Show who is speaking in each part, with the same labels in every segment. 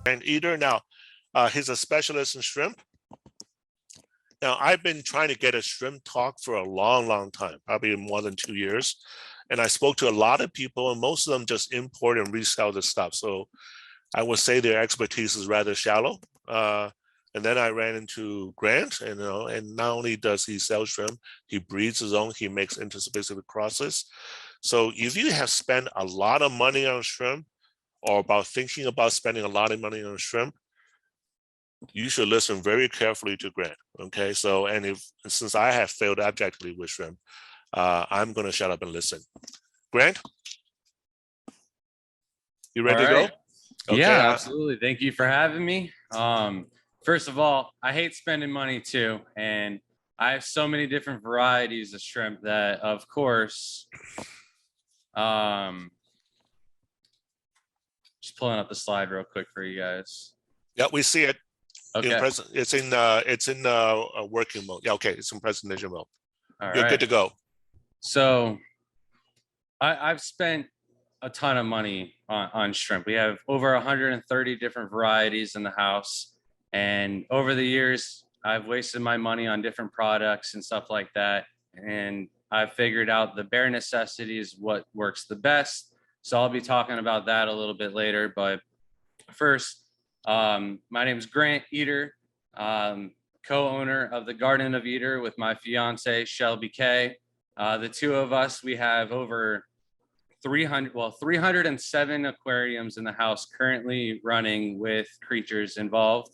Speaker 1: Garden of Eder. Now, he's a specialist in shrimp. Now, I've been trying to get a shrimp talk for a long time, probably more than 2 years. And I spoke to a lot of people, and most of them just import and resell the stuff. So I would say their expertise is rather shallow. And then I ran into Grant, and and not only does he sell shrimp, he breeds his own, he makes interspecific crosses. So if you have spent a lot of money on shrimp, or about thinking about spending a lot of money on shrimp, you should listen very carefully to Grant. Okay, so since I have failed abjectly with shrimp, I'm going to shut up and listen. Grant, you ready to go?
Speaker 2: Okay. Yeah, absolutely. Thank you for having me. First of all, I hate spending money too, and I have so many different varieties of shrimp that, of course, just pulling up the slide real quick for you guys.
Speaker 1: Yeah, we see it.
Speaker 2: Okay.
Speaker 1: It's in working mode. Yeah, okay, it's in presentation mode.
Speaker 2: You're
Speaker 1: good to go.
Speaker 2: So I've spent a ton of money on shrimp. We have over 130 different varieties in the house. And over the years, I've wasted my money on different products and stuff like that. And I've figured out the bare necessity is what works the best. So I'll be talking about that a little bit later. But first, my name is Grant Eder, co-owner of the Garden of Eder with my fiance, Shelby K. The two of us, we have over 307 aquariums in the house currently running with creatures involved.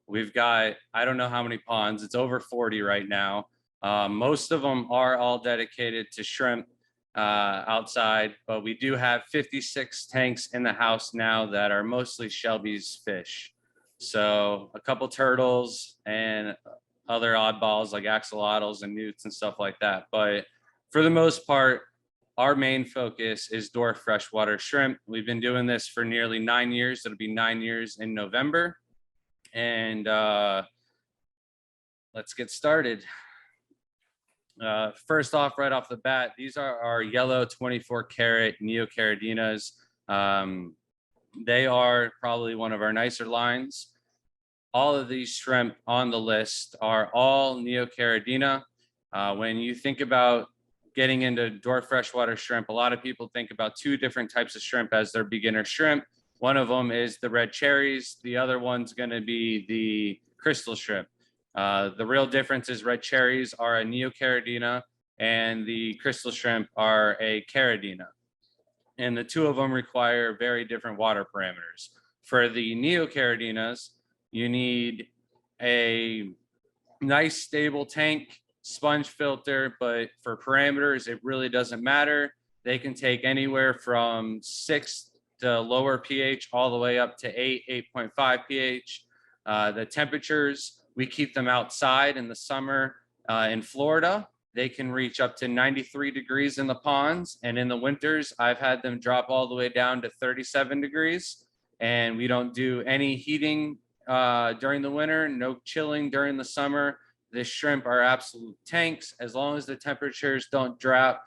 Speaker 2: We've got, I don't know how many ponds, it's over 40 right now. Most of them are all dedicated to shrimp outside, but we do have 56 tanks in the house now that are mostly Shelby's fish. So a couple turtles and other oddballs like axolotls and newts and stuff like that. But for the most part, our main focus is dwarf freshwater shrimp. We've been doing this for nearly 9 years. It'll be 9 years in November. And let's get started. First off, right off the bat, these are our yellow 24-karat Neocaridinas. They are probably one of our nicer lines. All of these shrimp on the list are all Neocaridina. When you think about getting into dwarf freshwater shrimp, a lot of people think about two different types of shrimp as their beginner shrimp. One of them is the red cherries. The other one's going to be the crystal shrimp. The real difference is red cherries are a Neocaridina and the crystal shrimp are a Caridina. And the two of them require very different water parameters. For the Neocaridinas, you need a nice stable tank, sponge filter, but for parameters, it really doesn't matter. They can take anywhere from 6 to lower pH all the way up to 8.5 pH. The temperatures, we keep them outside in the summer. In Florida, they can reach up to 93 degrees in the ponds. And in the winters, I've had them drop all the way down to 37 degrees. And we don't do any heating during the winter, no chilling during the summer. The shrimp are absolute tanks. As long as the temperatures don't drop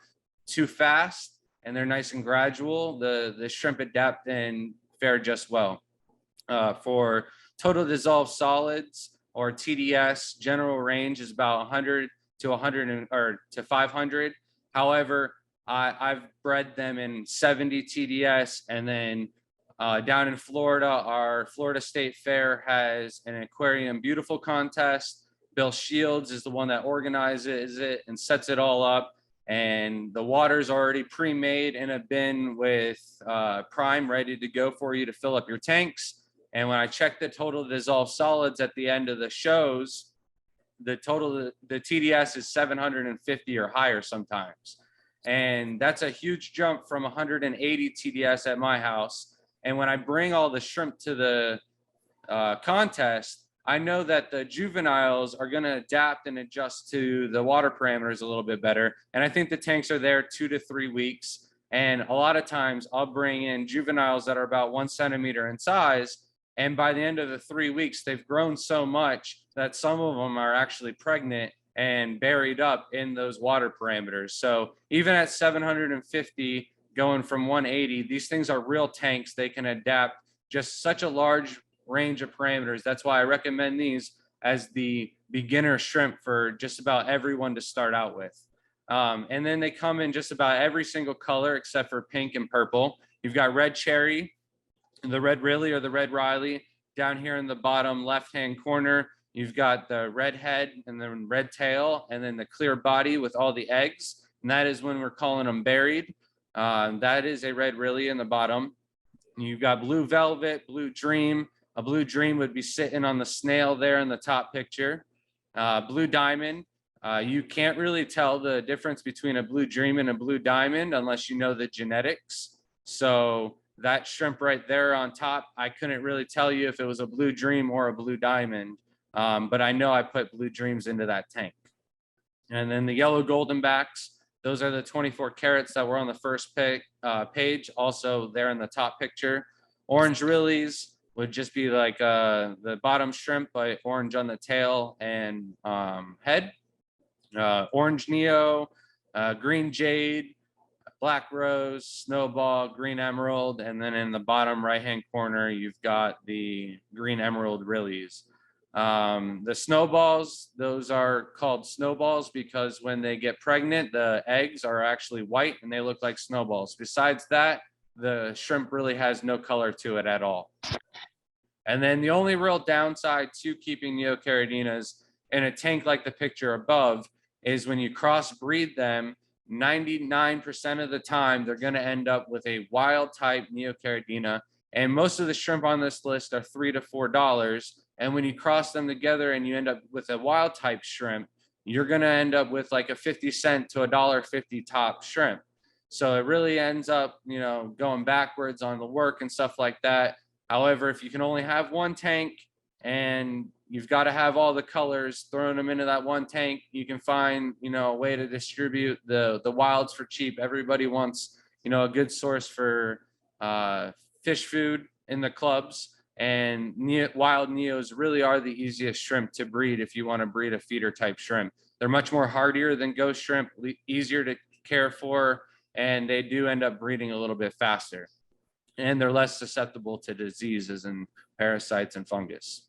Speaker 2: too fast and they're nice and gradual, the shrimp adapt and fare just well. For total dissolved solids or TDS, general range is about 100 to 500. However, I've bred them in 70 TDS, and then down in Florida, our Florida State Fair has an aquarium beautiful contest. Bill Shields is the one that organizes it and sets it all up. And the water's already pre-made in a bin with prime ready to go for you to fill up your tanks. And when I check the total dissolved solids at the end of the shows, the TDS is 750 or higher sometimes. And that's a huge jump from 180 TDS at my house. And when I bring all the shrimp to the contest, I know that the juveniles are going to adapt and adjust to the water parameters a little bit better. And I think the tanks are there 2 to 3 weeks. And a lot of times I'll bring in juveniles that are about 1 centimeter in size. And by the end of the 3 weeks, they've grown so much that some of them are actually pregnant and buried up in those water parameters. So even at 750 going from 180, these things are real tanks. They can adapt just such a large range of parameters. That's why I recommend these as the beginner shrimp for just about everyone to start out with. And then they come in just about every single color except for pink and purple. You've got red cherry, the red Riley or the red Riley. Down here in the bottom left-hand corner, you've got the red head and then red tail, and then the clear body with all the eggs. And that is when we're calling them buried. That is a red Riley in the bottom. You've got blue velvet, blue dream. A blue dream would be sitting on the snail there in the top picture. Blue diamond. You can't really tell the difference between a blue dream and a blue diamond unless you know the genetics. So that shrimp right there on top, I couldn't really tell you if it was a blue dream or a blue diamond, but I know I put blue dreams into that tank. And then the yellow golden backs, those are the 24 carats that were on the first page, also there in the top picture. Orange Rillies would just be like the bottom shrimp, but orange on the tail and head. Orange Neo, green Jade, Black Rose, Snowball, Green Emerald, and then in the bottom right-hand corner, you've got the Green Emerald Rillies. The snowballs, those are called snowballs because when they get pregnant, the eggs are actually white and they look like snowballs. Besides that, the shrimp really has no color to it at all. And then the only real downside to keeping Neocaridinas in a tank like the picture above is when you crossbreed them, 99% of the time, they're going to end up with a wild type Neocaridina. And most of the shrimp on this list are $3 to $4. And when you cross them together and you end up with a wild type shrimp, you're going to end up with like a 50-cent to $1.50 top shrimp. So it really ends up, you know, going backwards on the work and stuff like that. However, if you can only have one tank and you've got to have all the colors, throwing them into that one tank, you can find, you know, a way to distribute the wilds for cheap. Everybody wants, you know, a good source for fish food in the clubs, and wild Neos really are the easiest shrimp to breed if you want to breed a feeder type shrimp. They're much more hardier than ghost shrimp, easier to care for, and they do end up breeding a little bit faster. And they're less susceptible to diseases and parasites and fungus.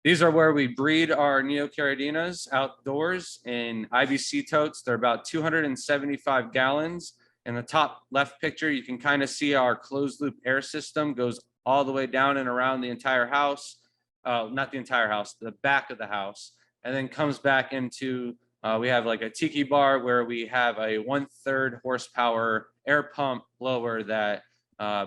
Speaker 2: These are where we breed our Neocaridinas outdoors in IBC totes. They're about 275 gallons. In the top left picture, you can kind of see our closed loop air system goes all the way down and around the entire house. Not the entire house, the back of the house, and then comes back into, we have like a tiki bar where we have a 1/3 horsepower air pump blower that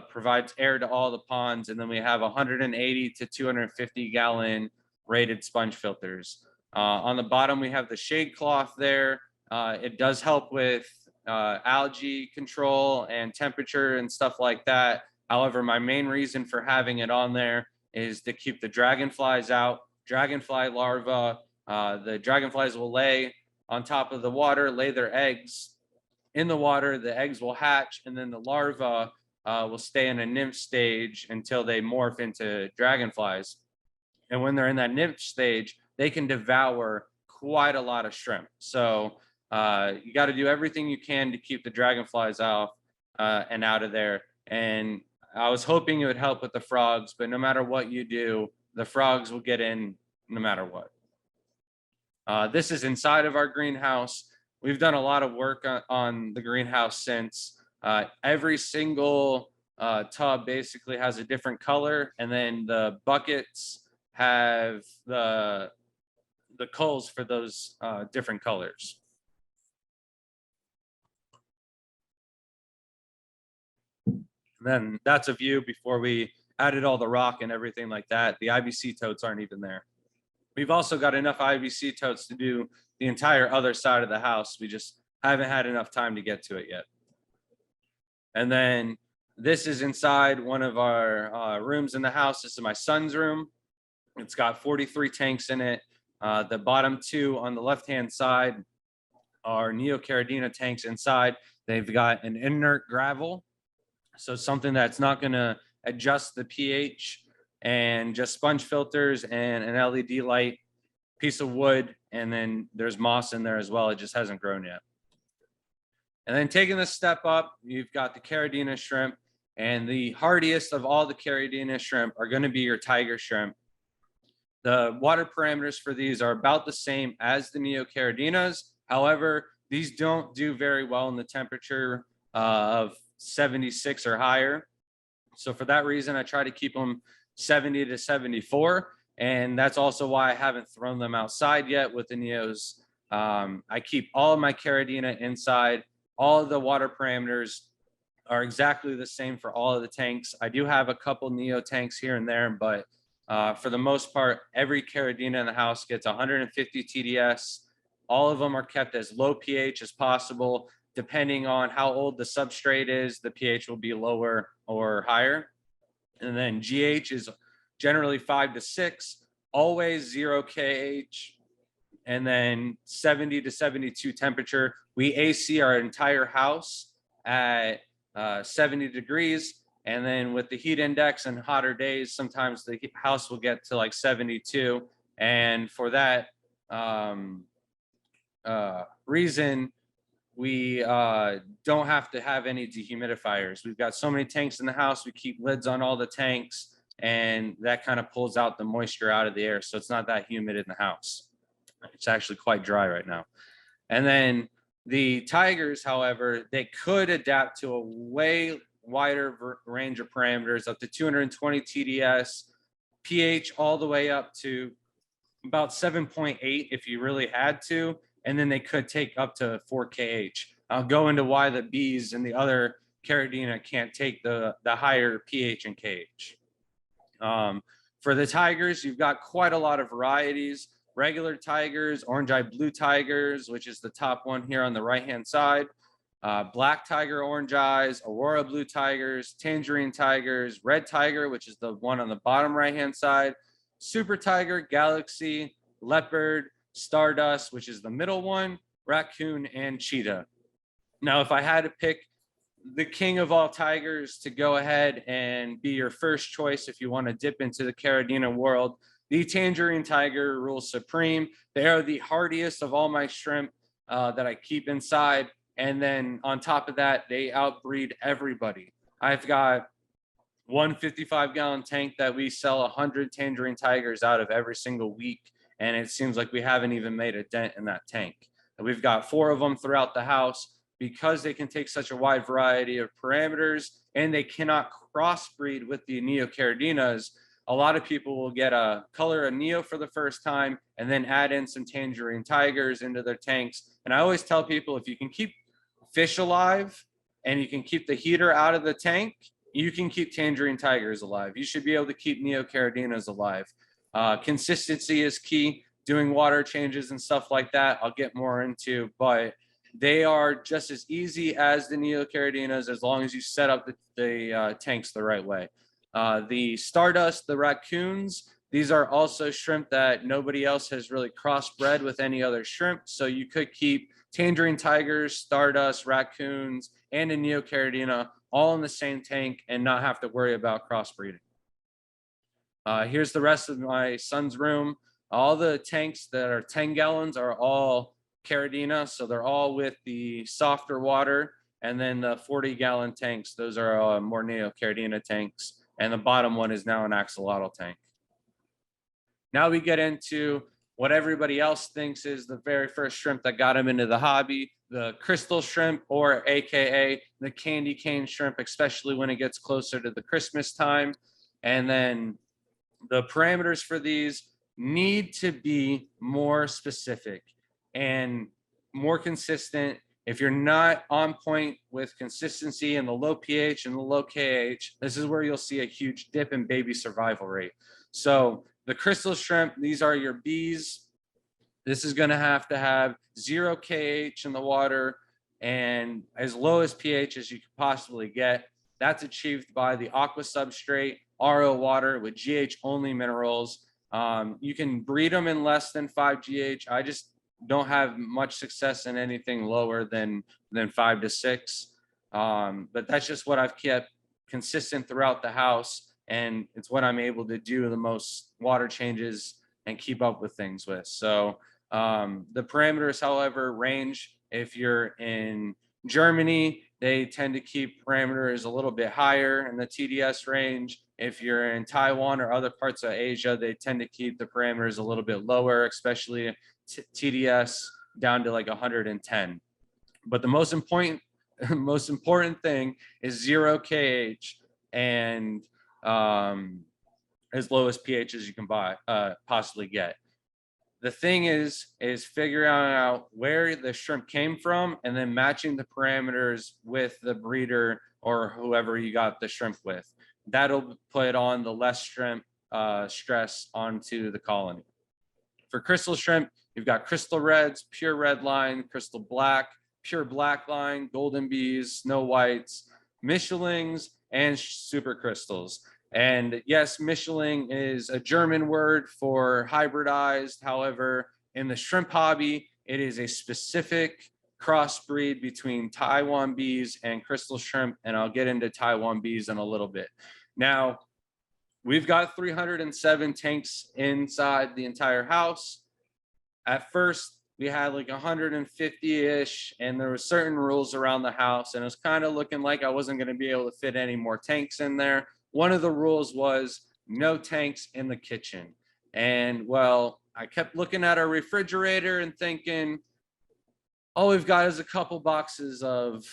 Speaker 2: provides air to all the ponds. And then we have 180 to 250 gallon rated sponge filters. On the bottom, we have the shade cloth there. It does help with algae control and temperature and stuff like that. However, my main reason for having it on there is to keep the dragonflies out. Dragonfly larvae, the dragonflies will lay on top of the water, lay their eggs in the water. The eggs will hatch, and then the larvae will stay in a nymph stage until they morph into dragonflies. And when they're in that nymph stage, they can devour quite a lot of shrimp. So you got to do everything you can to keep the dragonflies out and out of there. And I was hoping it would help with the frogs, but no matter what you do, the frogs will get in no matter what. This is inside of our greenhouse. We've done a lot of work on the greenhouse since. Every single tub basically has a different color, and then the buckets have the culls for those different colors. And then that's a view before we added all the rock and everything like that. The IBC totes aren't even there. We've also got enough IBC totes to do the entire other side of the house. We just haven't had enough time to get to it yet. And then this is inside one of our rooms in the house. This is my son's room. It's got 43 tanks in it. The bottom two on the left-hand side are Neocaridina tanks inside. They've got an inert gravel, so something that's not going to adjust the pH, and just sponge filters and an LED light, piece of wood, and then there's moss in there as well. It just hasn't grown yet. And then taking this step up, you've got the Caridina shrimp. And the hardiest of all the Caridina shrimp are going to be your tiger shrimp. The water parameters for these are about the same as the Neocaridinas. However, these don't do very well in the temperature of 76 or higher. So for that reason, I try to keep them 70 to 74. And that's also why I haven't thrown them outside yet with the Neos. I keep all of my Caridina inside. All of the water parameters are exactly the same for all of the tanks. I do have a couple Neo tanks here and there, but for the most part, every Caridina in the house gets 150 TDS. All of them are kept as low pH as possible. Depending on how old the substrate is, the pH will be lower or higher. And then GH is generally 5 to 6, always 0 KH. And then 70 to 72 temperature. We AC our entire house at 70 degrees. And then with the heat index and hotter days, sometimes the house will get to like 72. And for that reason, we don't have to have any dehumidifiers. We've got so many tanks in the house. We keep lids on all the tanks, and that kind of pulls out the moisture out of the air. So it's not that humid in the house. It's actually quite dry right now. And then the tigers, however, they could adapt to a way wider range of parameters, up to 220 TDS, pH all the way up to about 7.8 if you really had to. And then they could take up to 4 KH. I'll go into why the bees and the other Caridina can't take the higher pH and KH. For the tigers, you've got quite a lot of varieties. Regular tigers, orange-eyed blue tigers, which is the top one here on the right-hand side. Black tiger, orange eyes, aurora blue tigers, tangerine tigers, red tiger, which is the one on the bottom right-hand side, super tiger, galaxy, leopard, stardust, which is the middle one, raccoon, and cheetah. Now, if I had to pick the king of all tigers to go ahead and be your first choice if you want to dip into the Caridina world, the tangerine tiger rules supreme. They are the hardiest of all my shrimp that I keep inside. And then on top of that, they outbreed everybody. I've got one 55-gallon tank that we sell 100 tangerine tigers out of every single week. And it seems like we haven't even made a dent in that tank. And we've got 4 of them throughout the house because they can take such a wide variety of parameters and they cannot crossbreed with the Neocaridinas. A lot of people will get a color a Neo for the first time and then add in some tangerine tigers into their tanks. And I always tell people, if you can keep fish alive and you can keep the heater out of the tank, you can keep tangerine tigers alive. You should be able to keep Neocaridinas alive. Consistency is key. Doing water changes and stuff like that, I'll get more into, but they are just as easy as the Neocaridinas as long as you set up the tanks the right way. The stardust, the raccoons, these are also shrimp that nobody else has really crossbred with any other shrimp. So you could keep tangerine tigers, stardust, raccoons, and a Neocaridina all in the same tank and not have to worry about crossbreeding. Here's the rest of my son's room. All the tanks that are 10 gallons are all Caridina, so they're all with the softer water. And then the 40-gallon tanks, those are more Neocaridina tanks. And the bottom one is now an axolotl tank. Now we get into what everybody else thinks is the very first shrimp that got him into the hobby, the crystal shrimp, or AKA the candy cane shrimp, especially when it gets closer to the Christmas time. And then the parameters for these need to be more specific and more consistent. If you're not on point with consistency and the low pH and the low KH, this is where you'll see a huge dip in baby survival rate. So the crystal shrimp, these are your bees. This is going to have 0 KH in the water and as low as pH as you could possibly get. That's achieved by the aqua substrate, RO water with GH only minerals. You can breed them in less than 5 GH. I just don't have much success in anything lower than 5 to 6. But that's just what I've kept consistent throughout the house. And it's what I'm able to do the most water changes and keep up with things with. So the parameters, however, range. If you're in Germany, they tend to keep parameters a little bit higher in the TDS range. If you're in Taiwan or other parts of Asia, they tend to keep the parameters a little bit lower, especially TDS down to like 110. But the most important thing is 0 KH and as low as pH as you can possibly get. The thing is figuring out where the shrimp came from and then matching the parameters with the breeder or whoever you got the shrimp with. That'll put on the less shrimp stress onto the colony. For crystal shrimp, you've got crystal reds, pure red line, crystal black, pure black line, golden bees, snow whites, Michelins, and super crystals. And yes, Michelin is a German word for hybridized. However, in the shrimp hobby, it is a specific crossbreed between Taiwan bees and crystal shrimp. And I'll get into Taiwan bees in a little bit. Now, we've got 307 tanks inside the entire house. At first, we had like 150-ish, and there were certain rules around the house, and it was kind of looking like I wasn't going to be able to fit any more tanks in there. One of the rules was no tanks in the kitchen. And well, I kept looking at our refrigerator and thinking, all we've got is a couple boxes of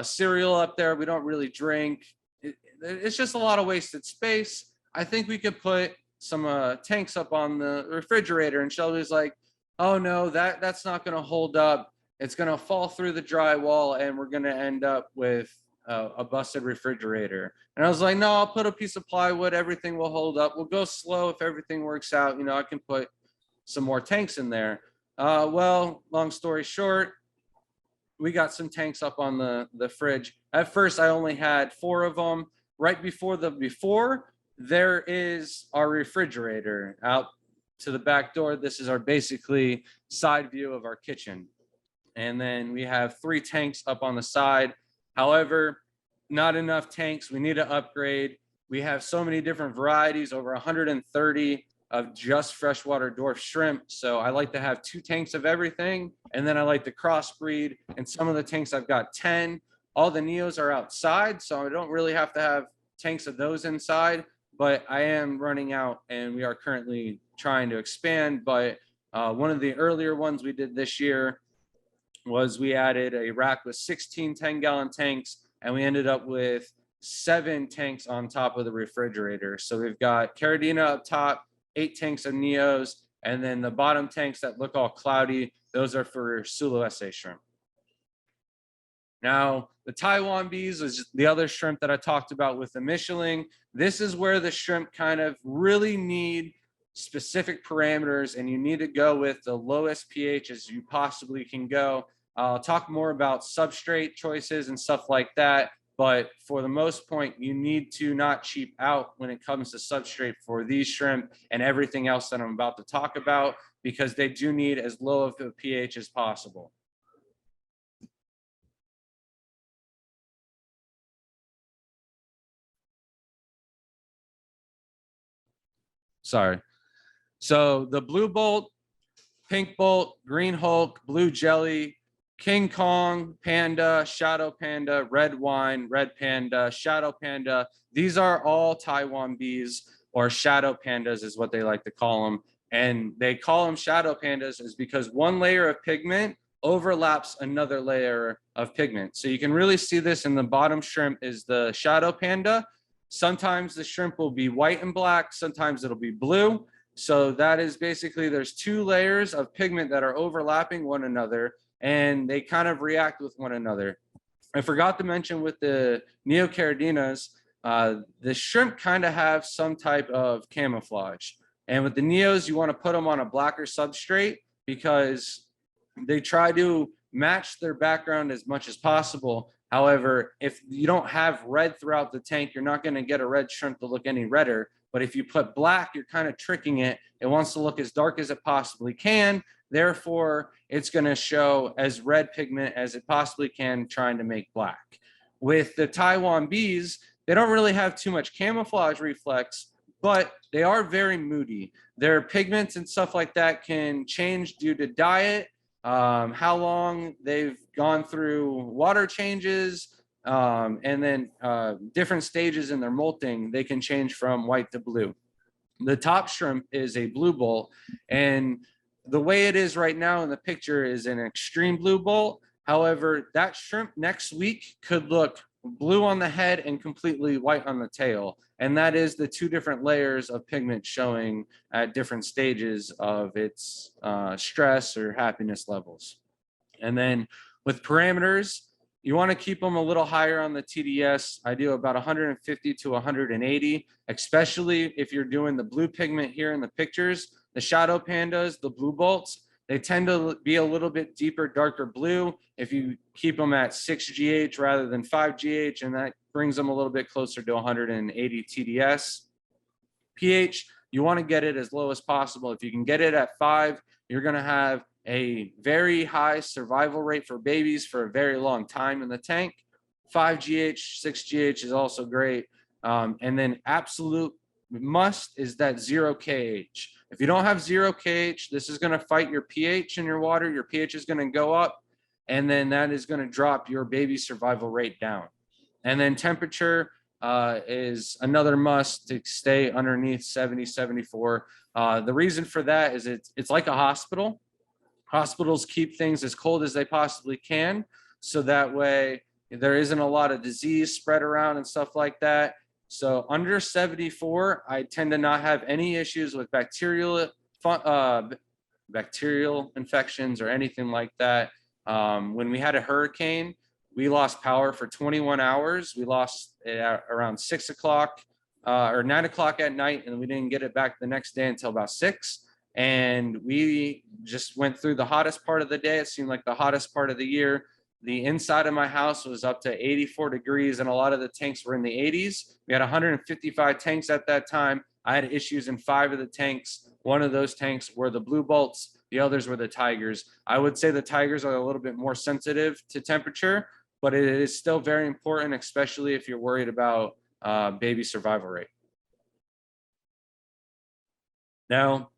Speaker 2: cereal up there. We don't really drink. It's just a lot of wasted space. I think we could put some tanks up on the refrigerator. And Shelby's like, oh no, that's not going to hold up. It's going to fall through the drywall and we're going to end up with a busted refrigerator. And I was like, no, I'll put a piece of plywood. Everything will hold up. We'll go slow if everything works out. You know, I can put some more tanks in there. Well, long story short, we got some tanks up on the fridge. At first, I only had 4 of them. Right before there is our refrigerator out to the back door. This is our basically side view of our kitchen. And then we have 3 tanks up on the side. However, not enough tanks. We need to upgrade. We have so many different varieties, over 130 of just freshwater dwarf shrimp. So I like to have 2 tanks of everything. And then I like to crossbreed. And some of the tanks I've got 10. All the Neos are outside, so I don't really have to have tanks of those inside. But I am running out, and we are currently trying to expand. But one of the earlier ones we did this year was we added a rack with 16 10-gallon tanks, and we ended up with 7 tanks on top of the refrigerator. So we've got Caridina up top, 8 tanks of Neos, and then the bottom tanks that look all cloudy, those are for Sulawesi shrimp. Now, the Taiwan bees is the other shrimp that I talked about with the Michelin. This is where the shrimp kind of really need specific parameters, and you need to go with the lowest pH as you possibly can go. I'll talk more about substrate choices and stuff like that, but for the most point, you need to not cheap out when it comes to substrate for these shrimp and everything else that I'm about to talk about, because they do need as low of a pH as possible. Sorry. So the blue bolt, pink bolt, green Hulk, blue jelly, King Kong, panda, shadow panda, red wine, red panda, shadow panda. These are all Taiwan bees, or shadow pandas is what they like to call them. And they call them shadow pandas is because one layer of pigment overlaps another layer of pigment. So you can really see this in the bottom shrimp is the shadow panda. Sometimes the shrimp will be white and black, sometimes it'll be blue. So that is basically, there's 2 layers of pigment that are overlapping one another, and they kind of react with one another. I forgot to mention with the Neocaridinas, the shrimp kind of have some type of camouflage. And with the Neos, you want to put them on a blacker substrate because they try to match their background as much as possible. However, if you don't have red throughout the tank, you're not going to get a red shrimp to look any redder. But if you put black, you're kind of tricking it. It wants to look as dark as it possibly can. Therefore, it's going to show as red pigment as it possibly can, trying to make black. With the Taiwan bees, they don't really have too much camouflage reflex, but they are very moody. Their pigments and stuff like that can change due to diet, how long they've gone through water changes, and then different stages in their molting, they can change from white to blue. The top shrimp is a blue bolt, and the way it is right now in the picture is an extreme blue bolt. However, that shrimp next week could look blue on the head and completely white on the tail. And that is the two different layers of pigment showing at different stages of its stress or happiness levels. And then with parameters, you want to keep them a little higher on the TDS. I do about 150 to 180, especially if you're doing the blue pigment here in the pictures. The shadow pandas, the blue bolts, they tend to be a little bit deeper, darker blue if you keep them at 6 GH rather than 5 GH, and that brings them a little bit closer to 180 TDS. pH, you want to get it as low as possible. If you can get it at 5, you're going to have a very high survival rate for babies for a very long time in the tank. 5 GH, 6 GH is also great. And then absolute must is that 0 KH. If you don't have 0 KH, this is going to fight your pH in your water. Your pH is going to go up, and then that is going to drop your baby survival rate down. And then temperature is another must to stay underneath 70, 74. The reason for that is it's like a hospital. Hospitals keep things as cold as they possibly can, so that way there isn't a lot of disease spread around and stuff like that. So under 74, I tend to not have any issues with bacterial infections or anything like that. When we had a hurricane, we lost power for 21 hours. We lost it at around 6 o'clock or 9 o'clock at night, and we didn't get it back the next day until about 6. And we just went through the hottest part of the day. It seemed like the hottest part of the year. The inside of my house was up to 84 degrees, and a lot of the tanks were in the 80s. We had 155 tanks at that time. I had issues in 5 of the tanks. One of those tanks were the blue bolts. The others were the tigers. I would say the tigers are a little bit more sensitive to temperature, but it is still very important, especially if you're worried about baby survival rate. Now,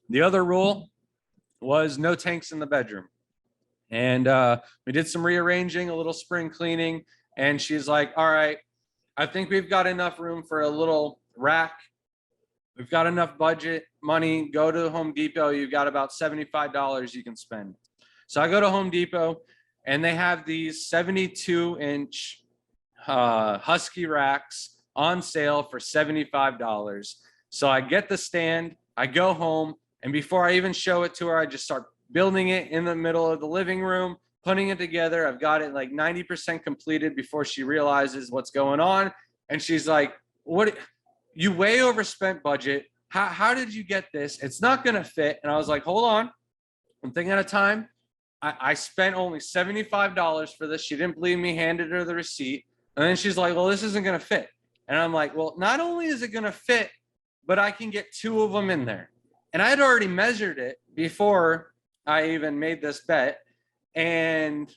Speaker 2: the other rule was no tanks in the bedroom. And we did some rearranging, a little spring cleaning, and she's like, all right, I think we've got enough room for a little rack. We've got enough budget money. Go to Home Depot. You've got about $75 you can spend. So I go to Home Depot, and they have these 72-inch Husky racks on sale for $75. So I get the stand, I go home, and before I even show it to her, I just start building it in the middle of the living room, putting it together. I've got it like 90% completed before she realizes what's going on. And she's like, what? You way overspent budget. How did you get this? It's not going to fit. And I was like, hold on. I'm thinking at a time. I spent only $75 for this. She didn't believe me, handed her the receipt. And then she's like, well, this isn't going to fit. And I'm like, well, not only is it going to fit, but I can get 2 of them in there. And I had already measured it before I even made this bet, and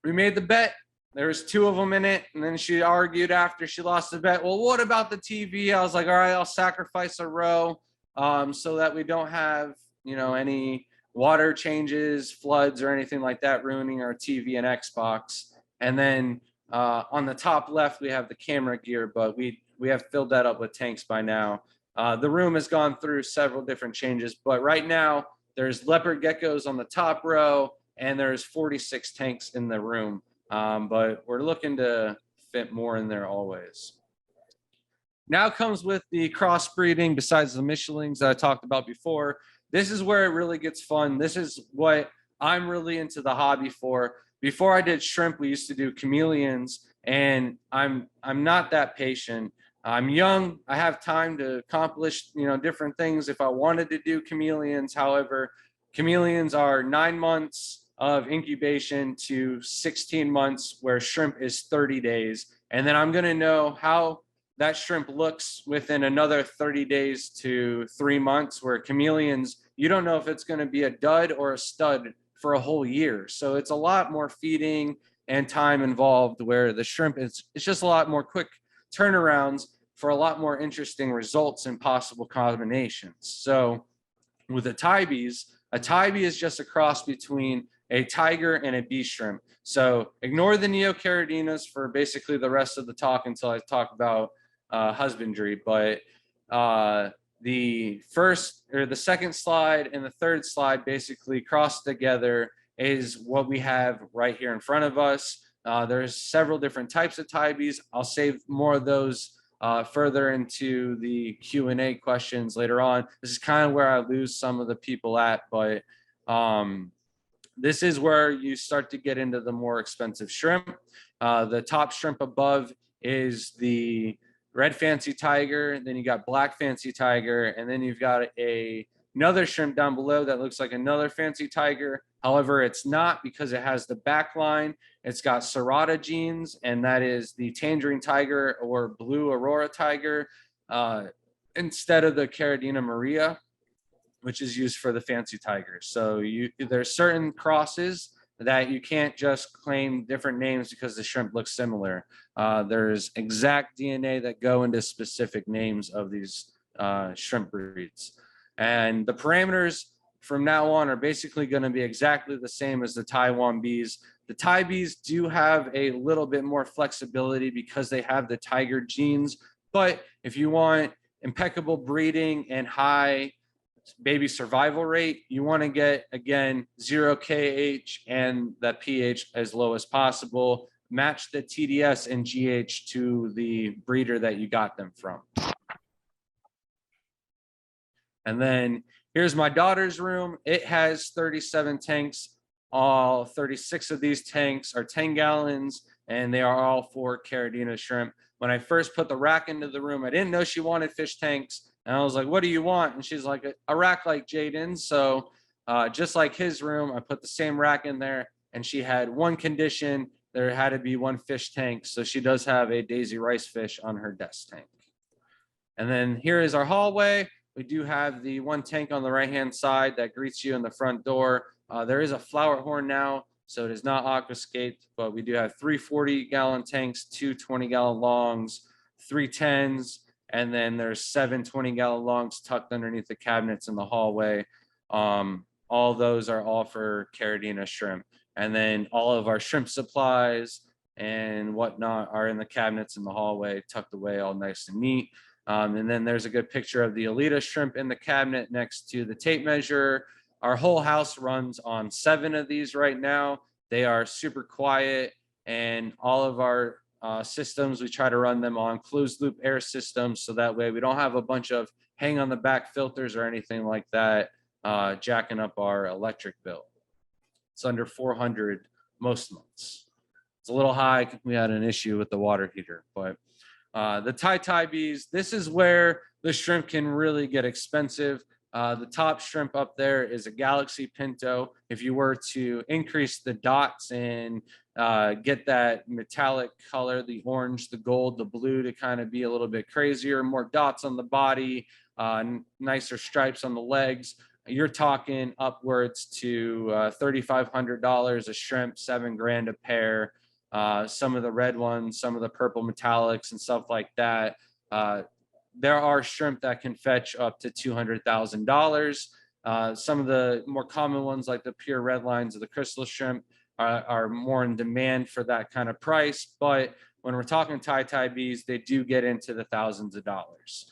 Speaker 2: we made the bet. There was 2 of them in it, and then she argued after she lost the bet. Well, what about the TV? I was like, all right, I'll sacrifice a row so that we don't have, any water changes, floods, or anything like that ruining our TV and Xbox. And then on the top left, we have the camera gear, but we have filled that up with tanks by now. The room has gone through several different changes, but right now, there's leopard geckos on the top row, and there's 46 tanks in the room. But we're looking to fit more in there always. Now comes with the crossbreeding, besides the Michelins that I talked about before. This is where it really gets fun. This is what I'm really into the hobby for. Before I did shrimp, we used to do chameleons, and I'm not that patient. I'm young. I have time to accomplish, different things if I wanted to do chameleons. However, chameleons are 9 months of incubation to 16 months, where shrimp is 30 days. And then I'm going to know how that shrimp looks within another 30 days to 3 months, where chameleons, you don't know if it's going to be a dud or a stud for a whole year. So it's a lot more feeding and time involved, where the shrimp it's just a lot more quick turnarounds for a lot more interesting results and possible combinations. So with a Tibees is just a cross between a tiger, and a bee shrimp. So ignore the Neocaridinas for basically the rest of the talk until I talk about husbandry. But the first or the second slide and the third slide basically crossed together is what we have right here in front of us. There's several different types of Tibees. I'll save more of those further into the Q&A questions later on. This is kind of where I lose some of the people at, but this is where you start to get into the more expensive shrimp. The top shrimp above is the red fancy tiger, then you got black fancy tiger, and then you've got another shrimp down below that looks like another fancy tiger. However, it's not, because it has the back line. It's got serrata genes, and that is the tangerine tiger or blue aurora tiger instead of the Caridina Maria, which is used for the fancy tigers. So there's certain crosses that you can't just claim different names because the shrimp looks similar. There's exact DNA that go into specific names of these shrimp breeds. And the parameters from now on are basically going to be exactly the same as the Taiwan bees. The Tibees do have a little bit more flexibility because they have the tiger genes. But if you want impeccable breeding and high baby survival rate, you want to get, again, 0 KH and that pH as low as possible. Match the TDS and GH to the breeder that you got them from. And then here's my daughter's room. It has 37 tanks. All 36 of these tanks are 10 gallons, and they are all for Caridina shrimp. When I first put the rack into the room, I didn't know she wanted fish tanks. And I was like, what do you want? And she's like, a rack like Jaden's. So just like his room, I put the same rack in there, and she had one condition. There had to be one fish tank. So she does have a daisy rice fish on her desk tank. And then here is our hallway. We do have the one tank on the right-hand side that greets you in the front door. There is a flower horn now, so it is not aquascaped, but we do have 3 40-gallon tanks, 2 20-gallon longs, 3 10s, and then there's 7 20-gallon longs tucked underneath the cabinets in the hallway. All those are all for Caridina shrimp. And then all of our shrimp supplies and whatnot are in the cabinets in the hallway, tucked away all nice and neat. And then there's a good picture of the Alita shrimp in the cabinet next to the tape measure. Our whole house runs on 7 of these right now. They are super quiet, and all of our systems, we try to run them on closed loop air systems, so that way we don't have a bunch of hang on the back filters or anything like that jacking up our electric bill. It's under 400 most months. It's a little high. We had an issue with the water heater, but the Taitibees, this is where the shrimp can really get expensive. The top shrimp up there is a Galaxy Pinto. If you were to increase the dots and get that metallic color, the orange, the gold, the blue, to kind of be a little bit crazier, more dots on the body, nicer stripes on the legs, you're talking upwards to $3,500 a shrimp, $7 grand a pair. Some of the red ones, some of the purple metallics and stuff like that. There are shrimp that can fetch up to $200,000. Some of the more common ones, like the pure red lines of the crystal shrimp, are more in demand for that kind of price. But when we're talking Taitibees, they do get into the thousands of dollars.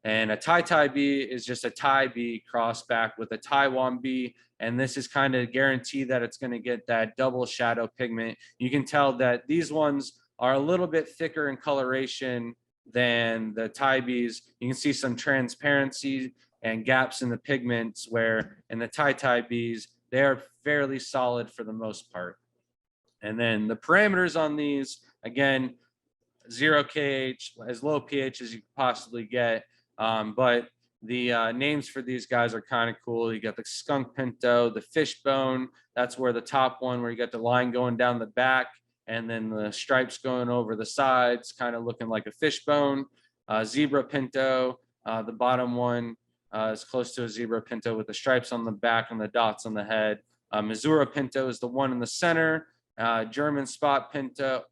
Speaker 2: And a Taitibee is just a Thai bee crossed back with a Taiwan bee. And this is kind of guaranteed that it's going to get that double shadow pigment. You can tell that these ones are a little bit thicker in coloration than the Tibees. You can see some transparency and gaps in the pigments, where in the Taitibees, they are fairly solid for the most part. And then the parameters on these, again, 0 KH, as low pH as you could possibly get. But the names for these guys are kind of cool. You got the skunk pinto, the fishbone. That's where the top one, where you got the line going down the back, and then the stripes going over the sides, kind of looking like a fishbone. Zebra pinto, the bottom one is close to a zebra pinto with the stripes on the back and the dots on the head. Missouri pinto is the one in the center. German spot pinto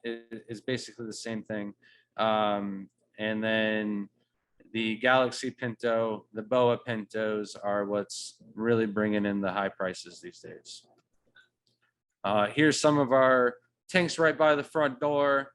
Speaker 2: is basically the same thing. And then the Galaxy Pinto, the Boa Pintos are what's really bringing in the high prices these days. Here's some of our tanks right by the front door.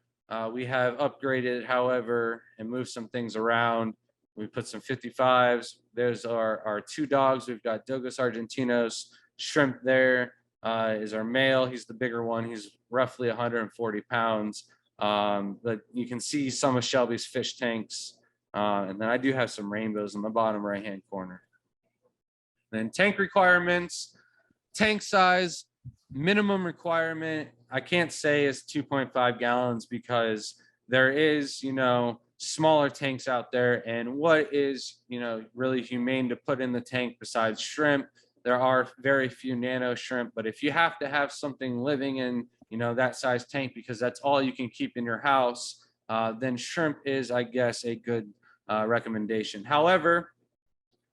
Speaker 2: We have upgraded, however, and moved some things around. We put some 55s. There's our two dogs. We've got Dogus Argentinos. Shrimp there is our male. He's the bigger one. He's roughly 140 pounds. But you can see some of Shelby's fish tanks. And then I do have some rainbows in the bottom right-hand corner. Then tank requirements, tank size, minimum requirement, I can't say is 2.5 gallons because there is, smaller tanks out there. And what is, really humane to put in the tank besides shrimp? There are very few nano shrimp, but if you have to have something living in, that size tank because that's all you can keep in your house, then shrimp is, I guess, a good recommendation. However,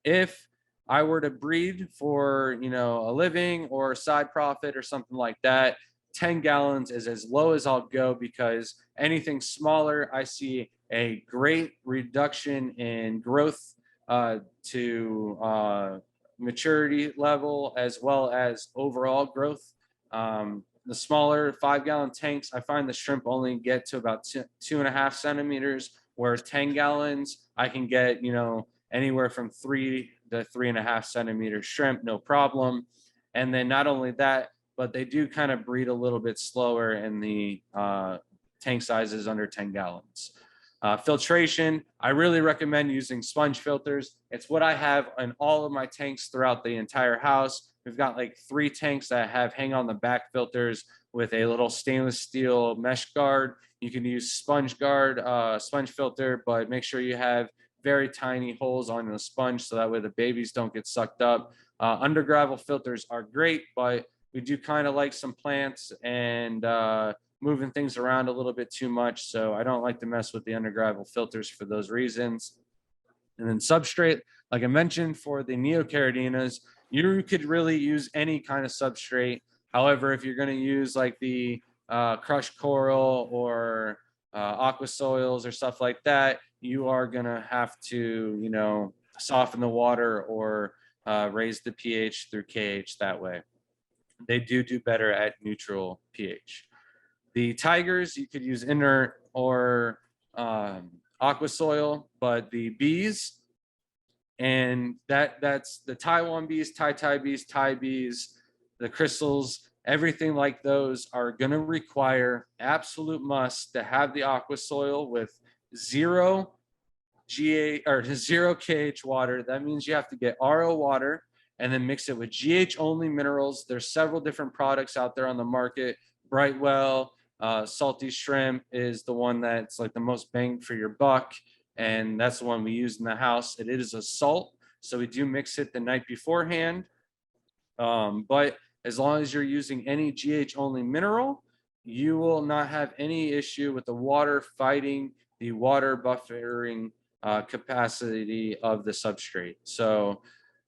Speaker 2: if I were to breed for, a living or a side profit or something like that, 10 gallons is as low as I'll go because anything smaller, I see a great reduction in growth to maturity level as well as overall growth. The smaller 5-gallon tanks, I find the shrimp only get to about 2.5 centimeters, where 10 gallons, I can get, anywhere from 3 to 3.5 centimeter shrimp, no problem. And then not only that, but they do kind of breed a little bit slower in the tank sizes under 10 gallons. Filtration, I really recommend using sponge filters. It's what I have in all of my tanks throughout the entire house. We've got like 3 tanks that have hang on the back filters with a little stainless steel mesh guard. You can use sponge filter, but make sure you have very tiny holes on the sponge so that way the babies don't get sucked up. Under gravel filters are great, but we do kind of like some plants and moving things around a little bit too much. So I don't like to mess with the under gravel filters for those reasons. And then substrate, like I mentioned, for the Neocaridinas, you could really use any kind of substrate. However, if you're going to use like the crushed coral or aqua soils or stuff like that, you are going to have to, soften the water or raise the pH through KH that way. They do better at neutral pH. The tigers, you could use inert or aqua soil, but the bees, and that's the Taiwan bees, Taitibees, Tibees, the crystals, everything like those are going to require absolute must to have the aqua soil with 0 KH water. That means you have to get RO water and then mix it with GH only minerals. There's several different products out there on the market. Brightwell, Salty Shrimp is the one that's like the most bang for your buck. And that's the one we use in the house. It is a salt, so we do mix it the night beforehand. But as long as you're using any GH only mineral, you will not have any issue with the water fighting the water buffering capacity of the substrate. So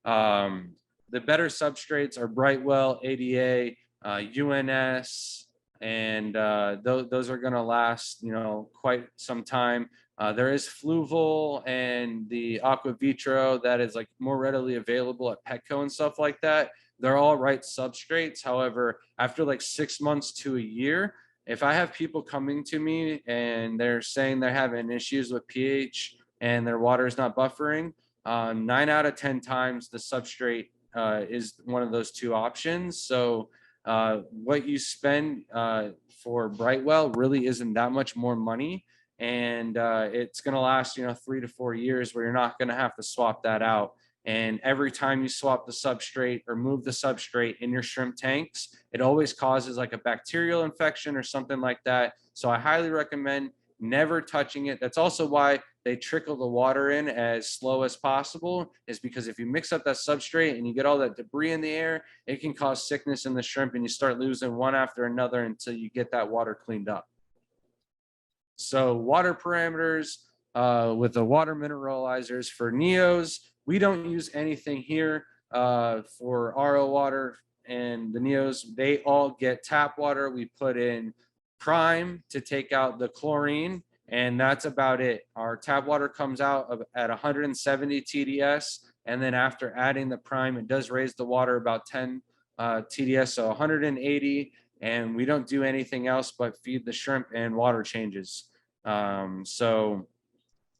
Speaker 2: the better substrates are Brightwell, ADA, UNS, and those are going to last, quite some time. There is Fluval and the Aqua Vitro that is like more readily available at Petco and stuff like that. They're all right substrates. However, after like 6 months to a year, if I have people coming to me and they're saying they're having issues with pH and their water is not buffering, 9 out of 10 times the substrate is one of those 2 options. So what you spend for Brightwell really isn't that much more money. And it's going to last, 3 to 4 years where you're not going to have to swap that out. And every time you swap the substrate or move the substrate in your shrimp tanks, it always causes like a bacterial infection or something like that. So I highly recommend never touching it. That's also why they trickle the water in as slow as possible, is because if you mix up that substrate and you get all that debris in the air, it can cause sickness in the shrimp and you start losing one after another until you get that water cleaned up. So water parameters with the water mineralizers for Neos, we don't use anything here for RO water, and the Neos, they all get tap water. We put in Prime to take out the chlorine, And that's about it. Our tap water comes out at 170 TDS. And then after adding the prime, it does raise the water about 10 TDS, so 180. And we don't do anything else but feed the shrimp and water changes. So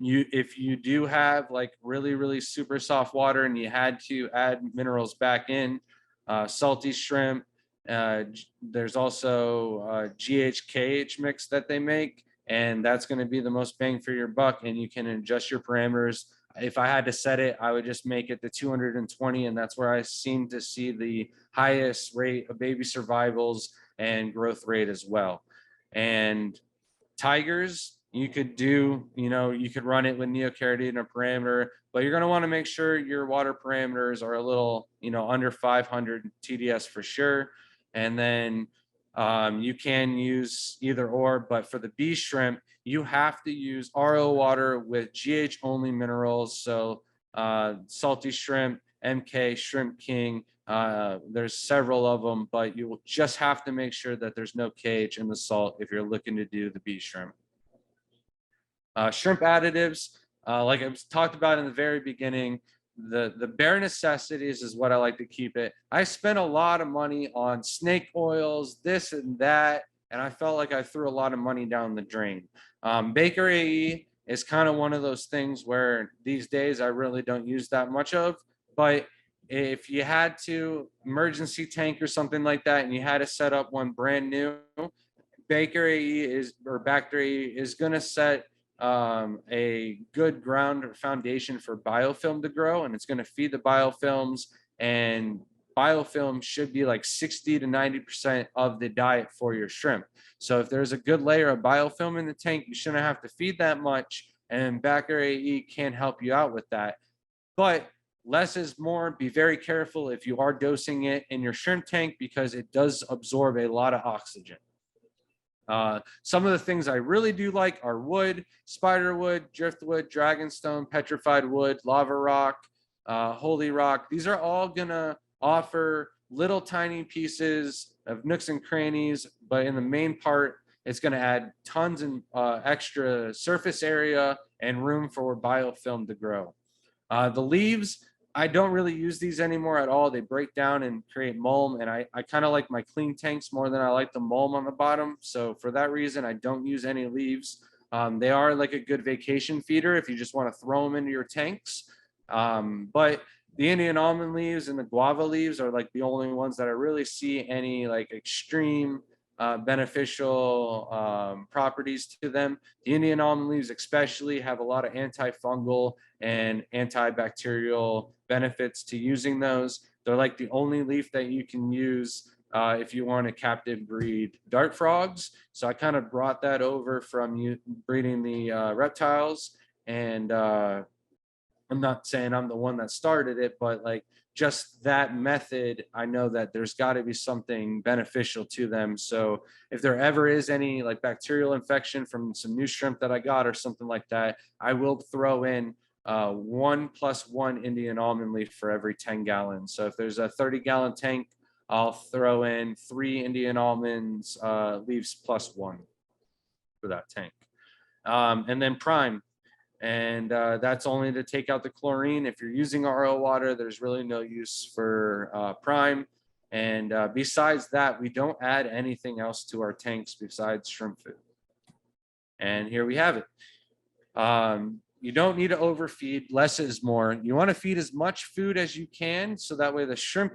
Speaker 2: if you do have like really super soft water and you had to add minerals back in, salty shrimp, there's also GH/KH mix that they make, and that's going to be the most bang for your buck, and you can adjust your parameters. If I had to set it, I would just make it the 220, and that's where I seem to see the highest rate of baby survivals and growth rate as well. And tigers, you could do, you could run it with Neocaridina parameter, but you're going to want to make sure your water parameters are a little, under 500 TDS for sure. And then you can use either or, but for the bee shrimp, you have to use RO water with GH only minerals. So salty shrimp, MK, Shrimp King, there's several of them, but you will just have to make sure that there's no KH in the salt if you're looking to do the bee shrimp. Shrimp additives, like I talked about in the very beginning, the bare necessities is what I like to keep it. I spent a lot of money on snake oils, this and that, and I felt like I threw a lot of money down the drain. Baker AE is kind of one of those things where these days I really don't use that much of, but if you had to emergency tank or something like that and you had to set up one brand new, Baker AE is, or Bacter AE is going to set a good ground or foundation for biofilm to grow, and it's going to feed the biofilms, and biofilm should be like 60 to 90% of the diet for your shrimp. So if there's a good layer of biofilm in the tank, you shouldn't have to feed that much, and Bacter AE can help you out with that. But less is more. Be very careful if you are dosing it in your shrimp tank, because it does absorb a lot of oxygen. Some of the things I really do like are wood, spider wood, driftwood, dragonstone, petrified wood, lava rock, holy rock. These are all gonna offer little tiny pieces of nooks and crannies, but in the main part, it's gonna add tons and extra surface area and room for biofilm to grow. The leaves, I don't really use these anymore at all. They break down and create mulm, and I kind of like my clean tanks more than I like the mulm on the bottom. So for that reason, I don't use any leaves. They are like a good vacation feeder if you just want to throw them into your tanks. But the Indian almond leaves and the guava leaves are like the only ones that I really see any like extreme beneficial properties to them. The Indian almond leaves especially have a lot of antifungal and antibacterial benefits to using those. They're like the only leaf that you can use if you want to captive breed dart frogs. So I kind of brought that over from you breeding the reptiles, and I'm not saying I'm the one that started it, but like just that method, I know that there's got to be something beneficial to them. So if there ever is any like bacterial infection from some new shrimp that I got or something like that, I will throw in 1+1 Indian almond leaf for every 10 gallons. So if there's a 30-gallon tank, I'll throw in 3 Indian almonds leaves +1 for that tank. And then prime. And that's only to take out the chlorine. If you're using RO water, there's really no use for prime. And besides that, we don't add anything else to our tanks besides shrimp food. And here we have it. You don't need to overfeed. Less is more. You want to feed as much food as you can, so that way the shrimp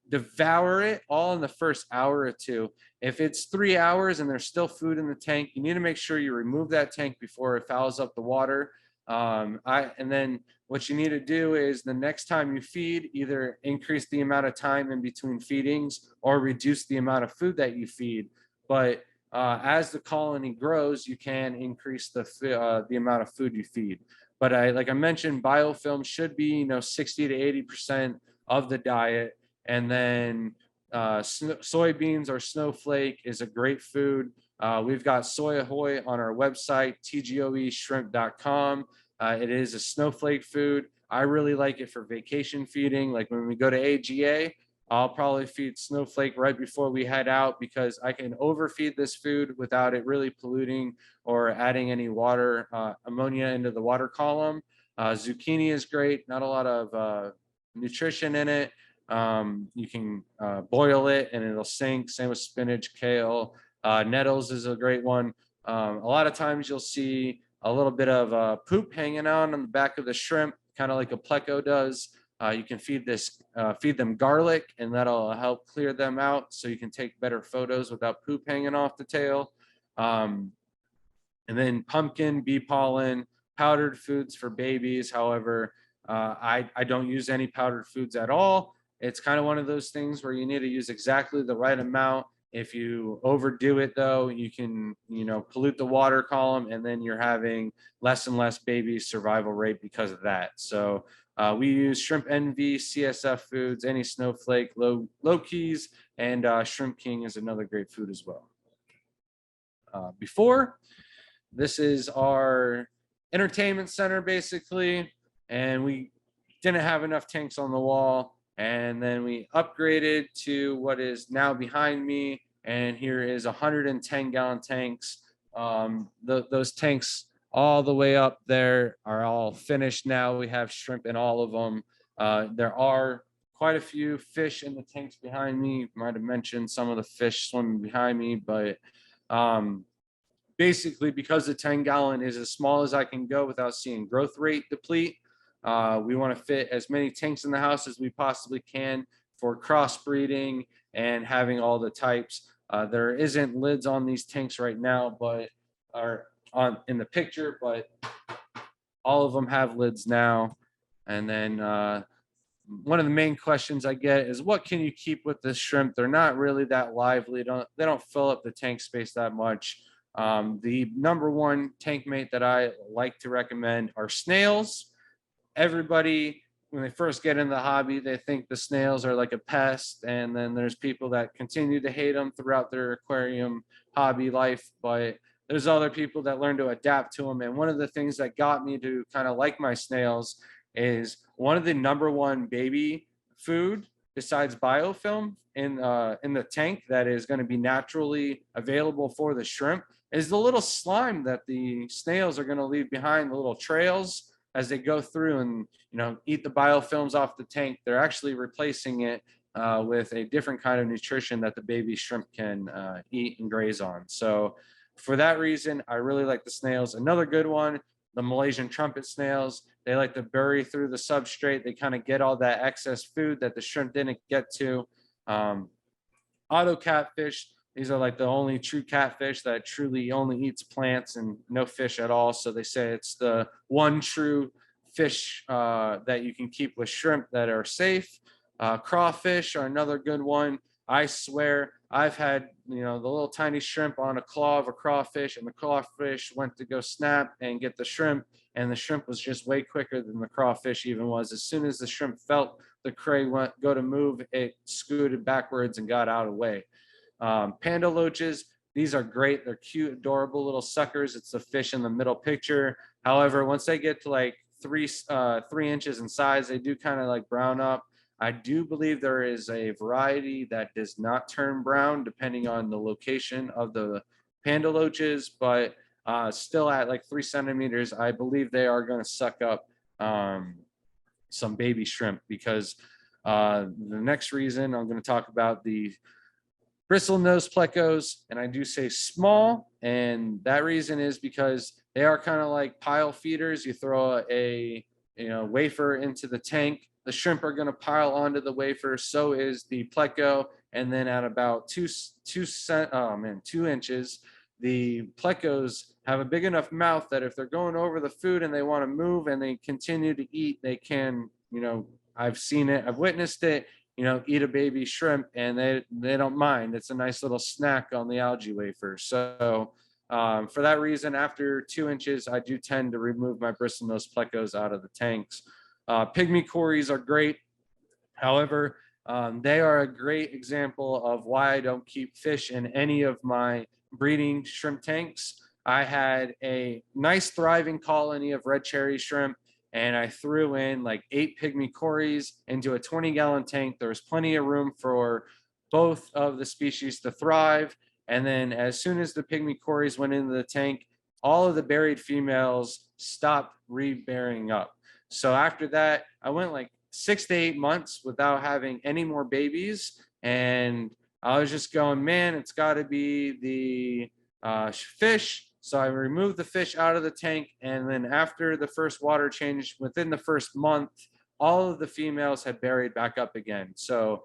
Speaker 2: devour it all in the first hour or two. If it's 3 hours and there's still food in the tank, you need to make sure you remove that tank before it fouls up the water. And then what you need to do is the next time you feed, either increase the amount of time in between feedings or reduce the amount of food that you feed. But as the colony grows, you can increase the amount of food you feed. But like I mentioned, biofilm should be 60 to 80% of the diet. And then soybeans or snowflake is a great food. We've got Soy Ahoy on our website, tgoeshrimp.com. It is a snowflake food. I really like it for vacation feeding. Like when we go to AGA, I'll probably feed Snowflake right before we head out because I can overfeed this food without it really polluting or adding any water, ammonia into the water column. Zucchini is great, not a lot of nutrition in it. You can boil it and it'll sink. Same with spinach, kale. Nettles is a great one. A lot of times you'll see a little bit of poop hanging out on the back of the shrimp, kind of like a pleco does. You can feed them garlic, and that'll help clear them out, so you can take better photos without poop hanging off the tail. And then pumpkin, bee pollen, powdered foods for babies. However, I don't use any powdered foods at all. It's kind of one of those things where you need to use exactly the right amount. If you overdo it, though, you can, pollute the water column, and then you're having less and less baby survival rate because of that. So we use Shrimp Envy, CSF foods, any Snowflake, low keys, and Shrimp King is another great food as well. This is our entertainment center, basically, and we didn't have enough tanks on the wall. And then we upgraded to what is now behind me. And here is 110-gallon tanks. Those tanks all the way up there are all finished now. We have shrimp in all of them. There are quite a few fish in the tanks behind me. Might have mentioned some of the fish swimming behind me, but basically because the 10-gallon is as small as I can go without seeing growth rate deplete, we want to fit as many tanks in the house as we possibly can for crossbreeding and having all the types. There isn't lids on these tanks right now, but are in the picture, but all of them have lids now. And then one of the main questions I get is, what can you keep with the shrimp? They're not really that lively. They don't fill up the tank space that much. The number one tank mate that I like to recommend are snails. Everybody, when they first get in the hobby, they think the snails are like a pest, and then there's people that continue to hate them throughout their aquarium hobby life, but there's other people that learn to adapt to them. And one of the things that got me to kind of like my snails is one of the number one baby food besides biofilm in the tank that is going to be naturally available for the shrimp is the little slime that the snails are going to leave behind, the little trails as they go through and eat the biofilms off the tank. They're actually replacing it with a different kind of nutrition that the baby shrimp can eat and graze on. So for that reason, I really like the snails. Another good one, the Malaysian trumpet snails. They like to bury through the substrate. They kind of get all that excess food that the shrimp didn't get to. Auto catfish, these are like the only true catfish that truly only eats plants and no fish at all. So they say it's the one true fish that you can keep with shrimp that are safe. Crawfish are another good one. I swear I've had, the little tiny shrimp on a claw of a crawfish, and the crawfish went to go snap and get the shrimp, and the shrimp was just way quicker than the crawfish even was. As soon as the shrimp felt the cray go to move, it scooted backwards and got out of the way. Panda loaches, these are great. They're cute, adorable little suckers. It's the fish in the middle picture. However, once they get to like 3 inches in size, they do kind of like brown up. I do believe there is a variety that does not turn brown depending on the location of the panda loaches, but still at like 3 centimeters, I believe they are going to suck up some baby shrimp, because the next reason I'm going to talk about the bristlenose plecos, and I do say small, and that reason is because they are kind of like pile feeders. You throw a wafer into the tank, the shrimp are going to pile onto the wafer. So is the pleco, and then at about 2 inches, the plecos have a big enough mouth that if they're going over the food and they want to move and they continue to eat, they can, I've seen it, I've witnessed it, eat a baby shrimp, and they don't mind. It's a nice little snack on the algae wafer. So for that reason, after 2 inches, I do tend to remove my bristlenose plecos out of the tanks. Pygmy cories are great. However, they are a great example of why I don't keep fish in any of my breeding shrimp tanks. I had a nice thriving colony of red cherry shrimp, and I threw in like 8 pygmy cories into a 20-gallon tank. There was plenty of room for both of the species to thrive. And then as soon as the pygmy cories went into the tank, all of the buried females stopped rebearing up. So after that, I went like 6 to 8 months without having any more babies. And I was just going, man, it's got to be the fish. So I removed the fish out of the tank. And then after the first water change, within the first month, all of the females had buried back up again. So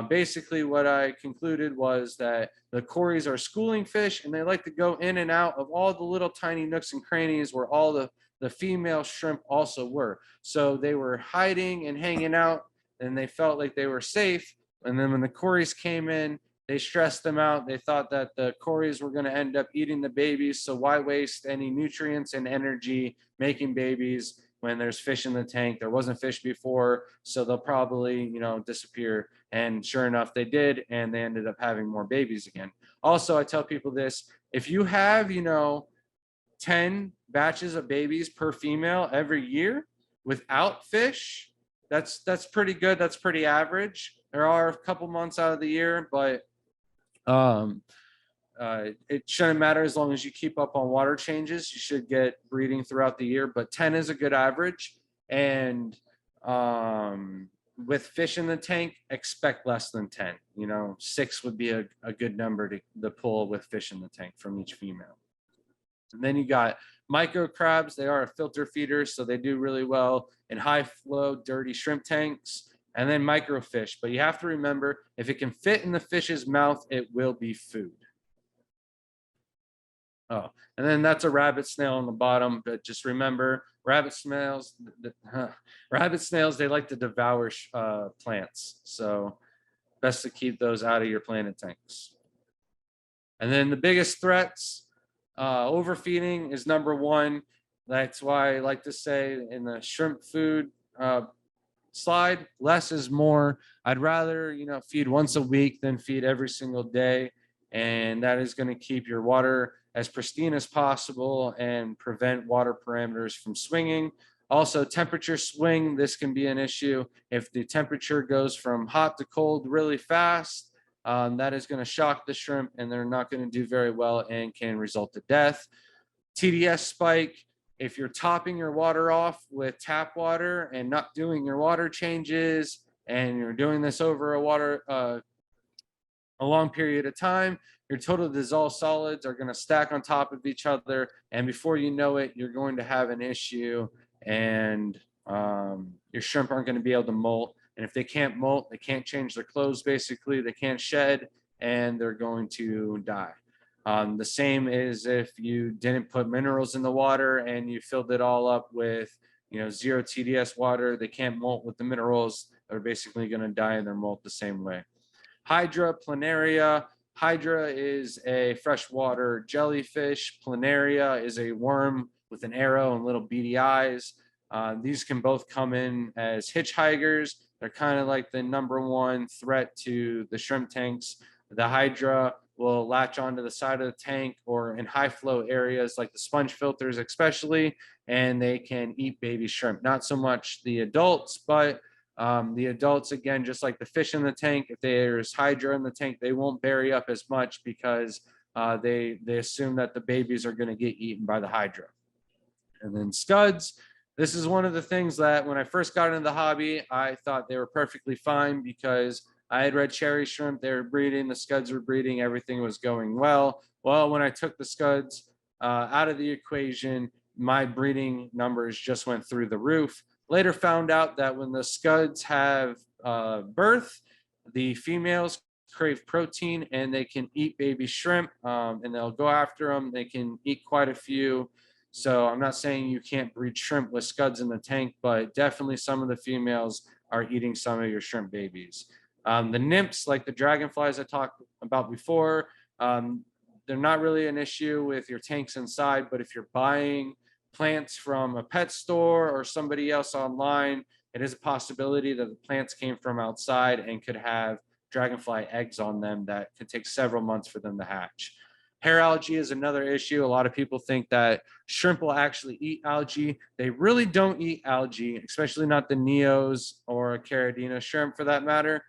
Speaker 2: basically what I concluded was that the cories are schooling fish, and they like to go in and out of all the little tiny nooks and crannies where all the female shrimp also were. So they were hiding and hanging out, and they felt like they were safe. And then when the cories came in, they stressed them out. They thought that the cories were going to end up eating the babies. So why waste any nutrients and energy making babies when there's fish in the tank? There wasn't fish before, so they'll probably, disappear. And sure enough, they did, and they ended up having more babies again. Also, I tell people this: if you have, 10 batches of babies per female every year without fish, that's pretty good. That's pretty average. There are a couple months out of the year, but it shouldn't matter as long as you keep up on water changes. You should get breeding throughout the year, but 10 is a good average. And with fish in the tank, expect less than 10. 6 would be a good number to pull with fish in the tank from each female. And then you got micro crabs. They are a filter feeder, so they do really well in high flow, dirty shrimp tanks. And then microfish. But you have to remember, if it can fit in the fish's mouth, it will be food. Oh, and then that's a rabbit snail on the bottom. But just remember, rabbit snails, they like to devour plants. So best to keep those out of your planted tanks. And then the biggest threats, overfeeding is number one. That's why I like to say in the shrimp food slide, less is more. I'd rather, feed once a week than feed every single day. And that is going to keep your water as pristine as possible and prevent water parameters from swinging. Also, temperature swing, this can be an issue. If the temperature goes from hot to cold really fast, that is going to shock the shrimp, and they're not going to do very well and can result to death. TDS spike, if you're topping your water off with tap water and not doing your water changes, and you're doing this over a long period of time, your total dissolved solids are going to stack on top of each other, and before you know it, you're going to have an issue, and your shrimp aren't going to be able to molt. And if they can't molt, they can't change their clothes, basically, they can't shed, and they're going to die. The same is if you didn't put minerals in the water and you filled it all up with, zero TDS water, they can't molt with the minerals. They're basically going to die in their molt the same way. Hydra, planaria. Hydra is a freshwater jellyfish. Planaria is a worm with an arrow and little beady eyes. These can both come in as hitchhikers. They're kind of like the number one threat to the shrimp tanks. The Hydra will latch onto the side of the tank or in high flow areas like the sponge filters especially, and they can eat baby shrimp. Not so much the adults, but the adults, again, just like the fish in the tank, if there's Hydra in the tank, they won't bury up as much because they assume that the babies are going to get eaten by the Hydra. And then scuds. This is one of the things that when I first got into the hobby, I thought they were perfectly fine because I had red cherry shrimp, they were breeding, the scuds were breeding, everything was going well. Well, when I took the scuds out of the equation, my breeding numbers just went through the roof. Later found out that when the scuds have birth, the females crave protein and they can eat baby shrimp, and they'll go after them. They can eat quite a few. So I'm not saying you can't breed shrimp with scuds in the tank, but definitely some of the females are eating some of your shrimp babies. The nymphs, like the dragonflies I talked about before, they're not really an issue with your tanks inside, but if you're buying plants from a pet store or somebody else online, it is a possibility that the plants came from outside and could have dragonfly eggs on them that could take several months for them to hatch. Hair algae is another issue. A lot of people think that shrimp will actually eat algae. They really don't eat algae, especially not the Neos or Caridina shrimp for that matter.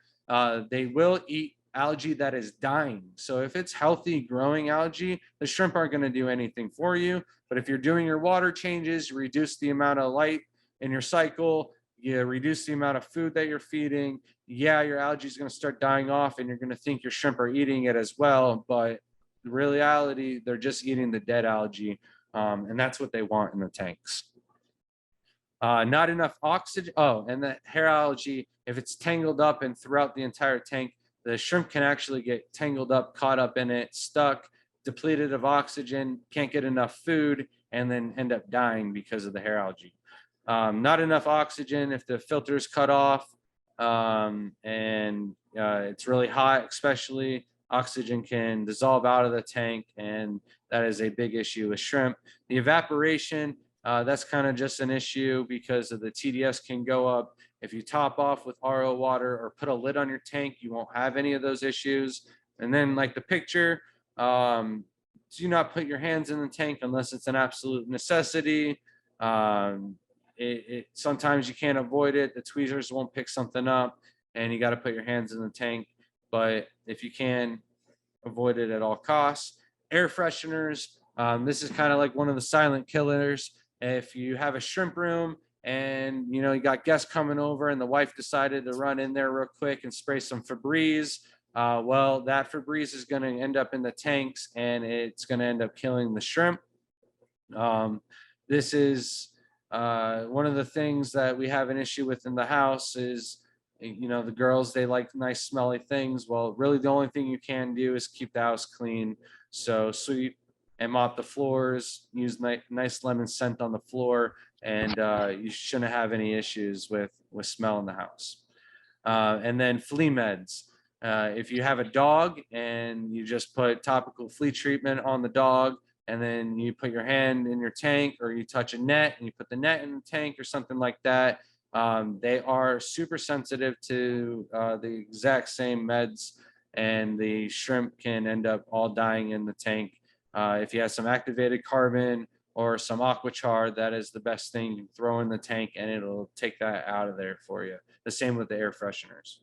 Speaker 2: They will eat algae that is dying. So if it's healthy growing algae, the shrimp aren't going to do anything for you. But if you're doing your water changes, you reduce the amount of light in your cycle, you reduce the amount of food that you're feeding, yeah, your algae is going to start dying off and you're going to think your shrimp are eating it as well. But in reality, they're just eating the dead algae. And that's what they want in the tanks. Not enough oxygen. Oh, and the hair algae, if it's tangled up and throughout the entire tank, the shrimp can actually get tangled up, caught up in it, stuck, depleted of oxygen, can't get enough food, and then end up dying because of the hair algae. Not enough oxygen if the filter is cut off and it's really hot, especially, oxygen can dissolve out of the tank, and that is a big issue with shrimp. The evaporation, that's kind of just an issue because of the TDS can go up. If you top off with RO water or put a lid on your tank, you won't have any of those issues. And then like the picture, do not put your hands in the tank unless it's an absolute necessity. Sometimes you can't avoid it. The tweezers won't pick something up and you got to put your hands in the tank. But if you can, avoid it at all costs. Air fresheners, this is kind of like one of the silent killers. If you have a shrimp room and you got guests coming over and the wife decided to run in there real quick and spray some Febreze, well, that Febreze is going to end up in the tanks and it's going to end up killing the shrimp. This is one of the things that we have an issue with in the house is, the girls, they like nice smelly things. Well, really the only thing you can do is keep the house clean. So sweep and mop the floors, use nice lemon scent on the floor, and you shouldn't have any issues with smell in the house. And then flea meds. If you have a dog and you just put topical flea treatment on the dog, and then you put your hand in your tank or you touch a net and you put the net in the tank or something like that, they are super sensitive to the exact same meds, and the shrimp can end up all dying in the tank. If you have some activated carbon or some aquachar, that is the best thing you can throw in the tank and it'll take that out of there for you. The same with the air fresheners.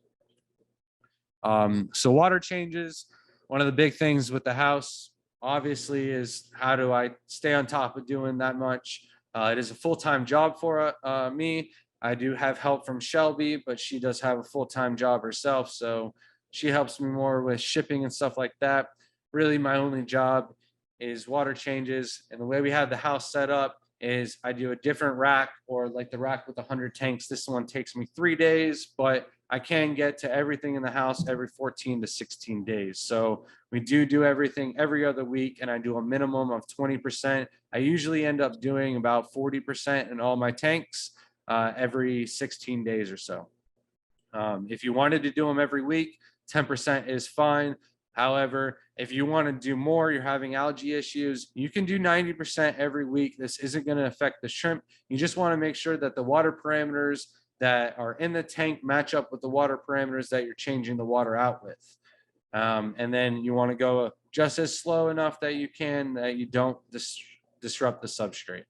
Speaker 2: So water changes, one of the big things with the house, obviously, is how do I stay on top of doing that much? It is a full-time job for me. I do have help from Shelby, but she does have a full-time job herself. So she helps me more with shipping and stuff like that. Really, my only job is water changes. And the way we have the house set up is I do a different rack, or like the rack with 100 tanks. This one takes me 3 days, but I can get to everything in the house every 14 to 16 days. So we do everything every other week, and I do a minimum of 20%. I usually end up doing about 40% in all my tanks every 16 days or so. If you wanted to do them every week, 10% is fine. However, if you want to do more, you're having algae issues, you can do 90% every week. This isn't going to affect the shrimp. You just want to make sure that the water parameters that are in the tank match up with the water parameters that you're changing the water out with. And then you want to go just as slow enough that you can, that you don't disrupt the substrate.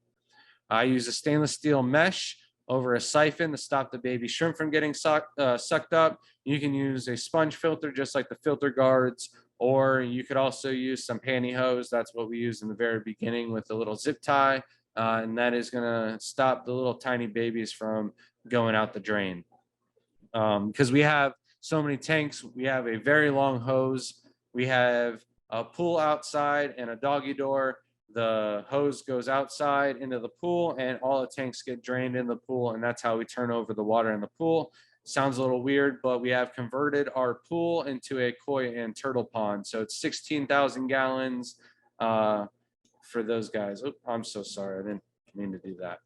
Speaker 2: I use a stainless steel mesh over a siphon to stop the baby shrimp from getting sucked up. You can use a sponge filter just like the filter guards, or you could also use some pantyhose. That's what we use in the very beginning with a little zip tie, and that is going to stop the little tiny babies from going out the drain. Because we have so many tanks, we have a very long hose. We have a pool outside and a doggy door. The hose goes outside into the pool and all the tanks get drained in the pool, and that's how we turn over the water in the pool. Sounds a little weird, but we have converted our pool into a koi and turtle pond. So it's 16,000 gallons for those guys. Oh, I'm so sorry. I didn't mean to do that.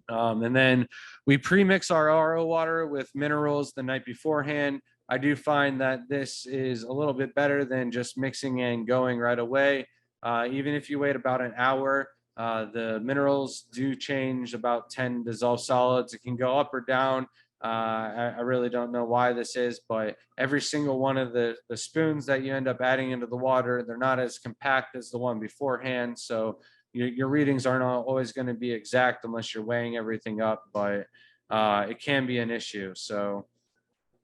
Speaker 2: And then we pre-mix our RO water with minerals the night beforehand. I do find that this is a little bit better than just mixing and going right away. Even if you wait about an hour, the minerals do change about 10 dissolved solids. It can go up or down. I really don't know why this is, but every single one of the spoons that you end up adding into the water, they're not as compact as the one beforehand. So your readings aren't always going to be exact unless you're weighing everything up, but it can be an issue. So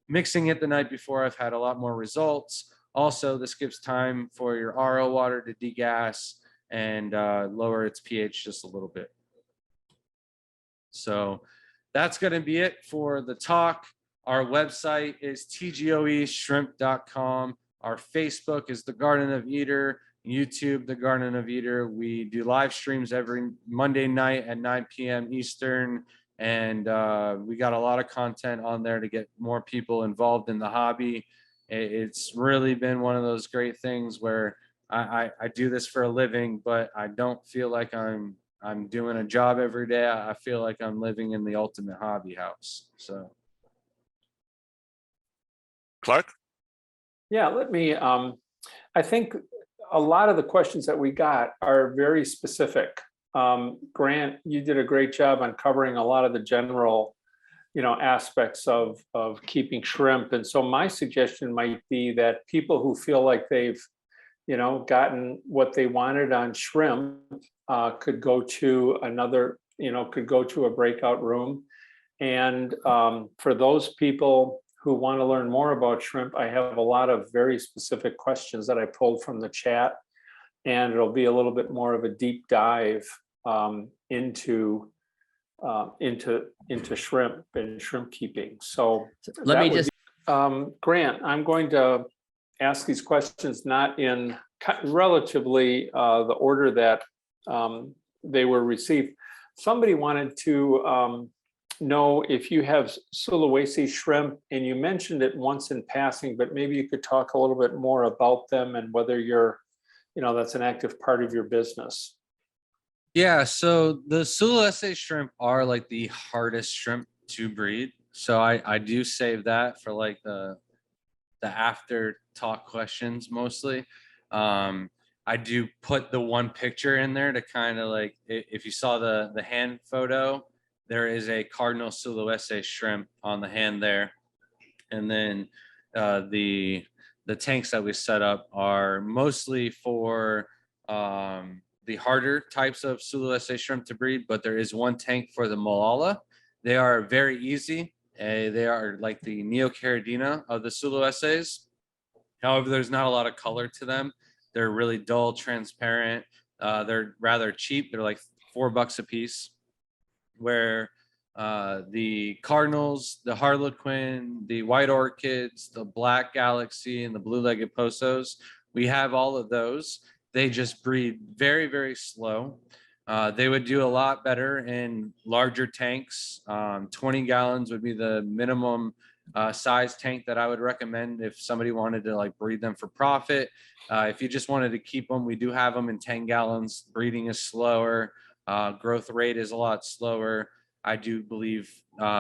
Speaker 2: mixing it the night before, I've had a lot more results. Also, this gives time for your RO water to degas and lower its pH just a little bit. So that's going to be it for the talk. Our website is tgoeshrimp.com. Our Facebook is the Garden of Eder. YouTube, the Garden of Eder. We do live streams every Monday night at 9 p.m. Eastern. And we got a lot of content on there to get more people involved in the hobby. It's really been one of those great things where I do this for a living, but I don't feel like I'm doing a job every day. I feel like I'm living in the ultimate hobby house. So,
Speaker 1: Clark?
Speaker 3: Yeah, let me, I think a lot of the questions that we got are very specific. Grant, you did a great job on covering a lot of the general, aspects of keeping shrimp. And so my suggestion might be that people who feel like they've, gotten what they wanted on shrimp could go to another, could go to a breakout room. And for those people who want to learn more about shrimp, I have a lot of very specific questions that I pulled from the chat, and it'll be a little bit more of a deep dive into shrimp and shrimp keeping. So
Speaker 4: let me just
Speaker 3: Grant, I'm going to ask these questions not in relatively the order that they were received. Somebody wanted to know if you have Sulawesi shrimp, and you mentioned it once in passing, but maybe you could talk a little bit more about them and whether you're, that's an active part of your business.
Speaker 2: yeah, so the Sulawesi shrimp are like the hardest shrimp to breed. So I do save that for like the after talk questions mostly. I do put the one picture in there to kind of like, if you saw the hand photo, there is a cardinal Sulawesi shrimp on the hand there. And then the tanks that we set up are mostly for the harder types of Sulawesi shrimp to breed, but there is one tank for the Malala. They are very easy. They are like the Neocaridina of the Sulawesis. However, there's not a lot of color to them. They're really dull, transparent. They're rather cheap. They're like $4 a piece. Where the cardinals, the harlequin, the white orchids, the black galaxy, and the blue-legged posos, we have all of those. They just breed very, very slow. They would do a lot better in larger tanks. 20 gallons would be the minimum size tank that I would recommend if somebody wanted to like breed them for profit. If you just wanted to keep them, we do have them in 10 gallons. Breeding is slower. Growth rate is a lot slower. I do believe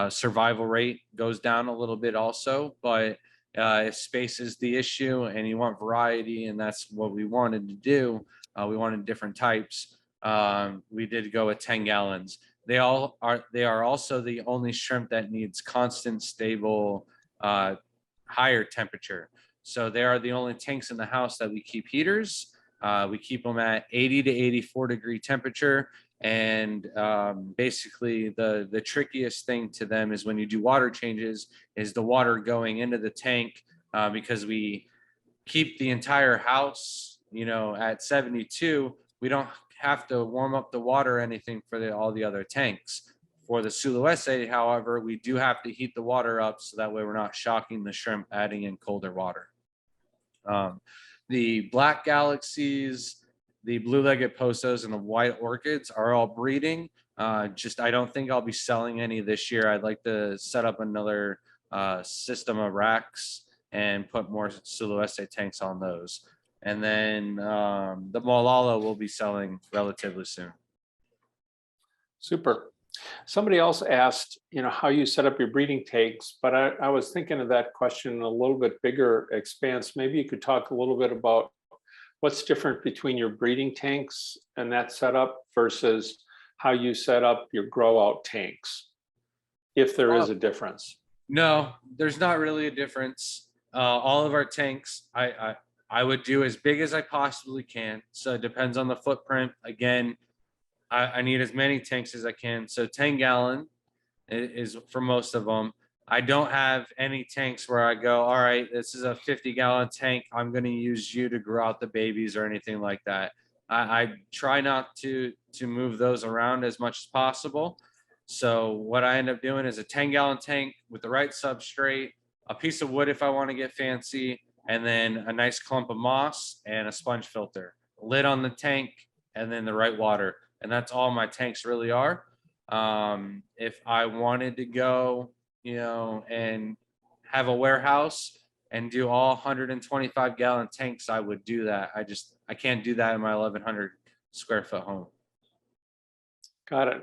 Speaker 2: survival rate goes down a little bit also, but if space is the issue and you want variety, and that's what we wanted to do, we wanted different types. We did go with 10 gallons. They are also the only shrimp that needs constant, stable, higher temperature. So they are the only tanks in the house that we keep heaters. We keep them at 80 to 84 degree temperature. And basically the trickiest thing to them is when you do water changes is the water going into the tank, because we keep the entire house, at 72. We don't have to warm up the water or anything for all the other tanks. For the Sulawesi, however, we do have to heat the water up so that way we're not shocking the shrimp adding in colder water. The black galaxies, the blue-legged posos, and the white orchids are all breeding. I don't think I'll be selling any this year. I'd like to set up another system of racks and put more Sulawesi tanks on those. And then the Malala will be selling relatively soon.
Speaker 3: Super. Somebody else asked, how you set up your breeding tanks, but I was thinking of that question in a little bit bigger expanse. Maybe you could talk a little bit about what's different between your breeding tanks and that setup versus how you set up your grow out tanks, if there is a difference.
Speaker 2: No, there's not really a difference. All of our tanks, I would do as big as I possibly can. So it depends on the footprint. Again, I need as many tanks as I can. So 10-gallon is for most of them. I don't have any tanks where I go, all right, this is a 50-gallon tank. I'm going to use you to grow out the babies or anything like that. I try not to move those around as much as possible. So what I end up doing is a 10-gallon tank with the right substrate, a piece of wood if I want to get fancy, and then a nice clump of moss and a sponge filter, lid on the tank, and then the right water. And that's all my tanks really are. If I wanted to go, and have a warehouse and do all 125-gallon tanks, I would do that. I can't do that in my 1,100 square foot home.
Speaker 3: Got it.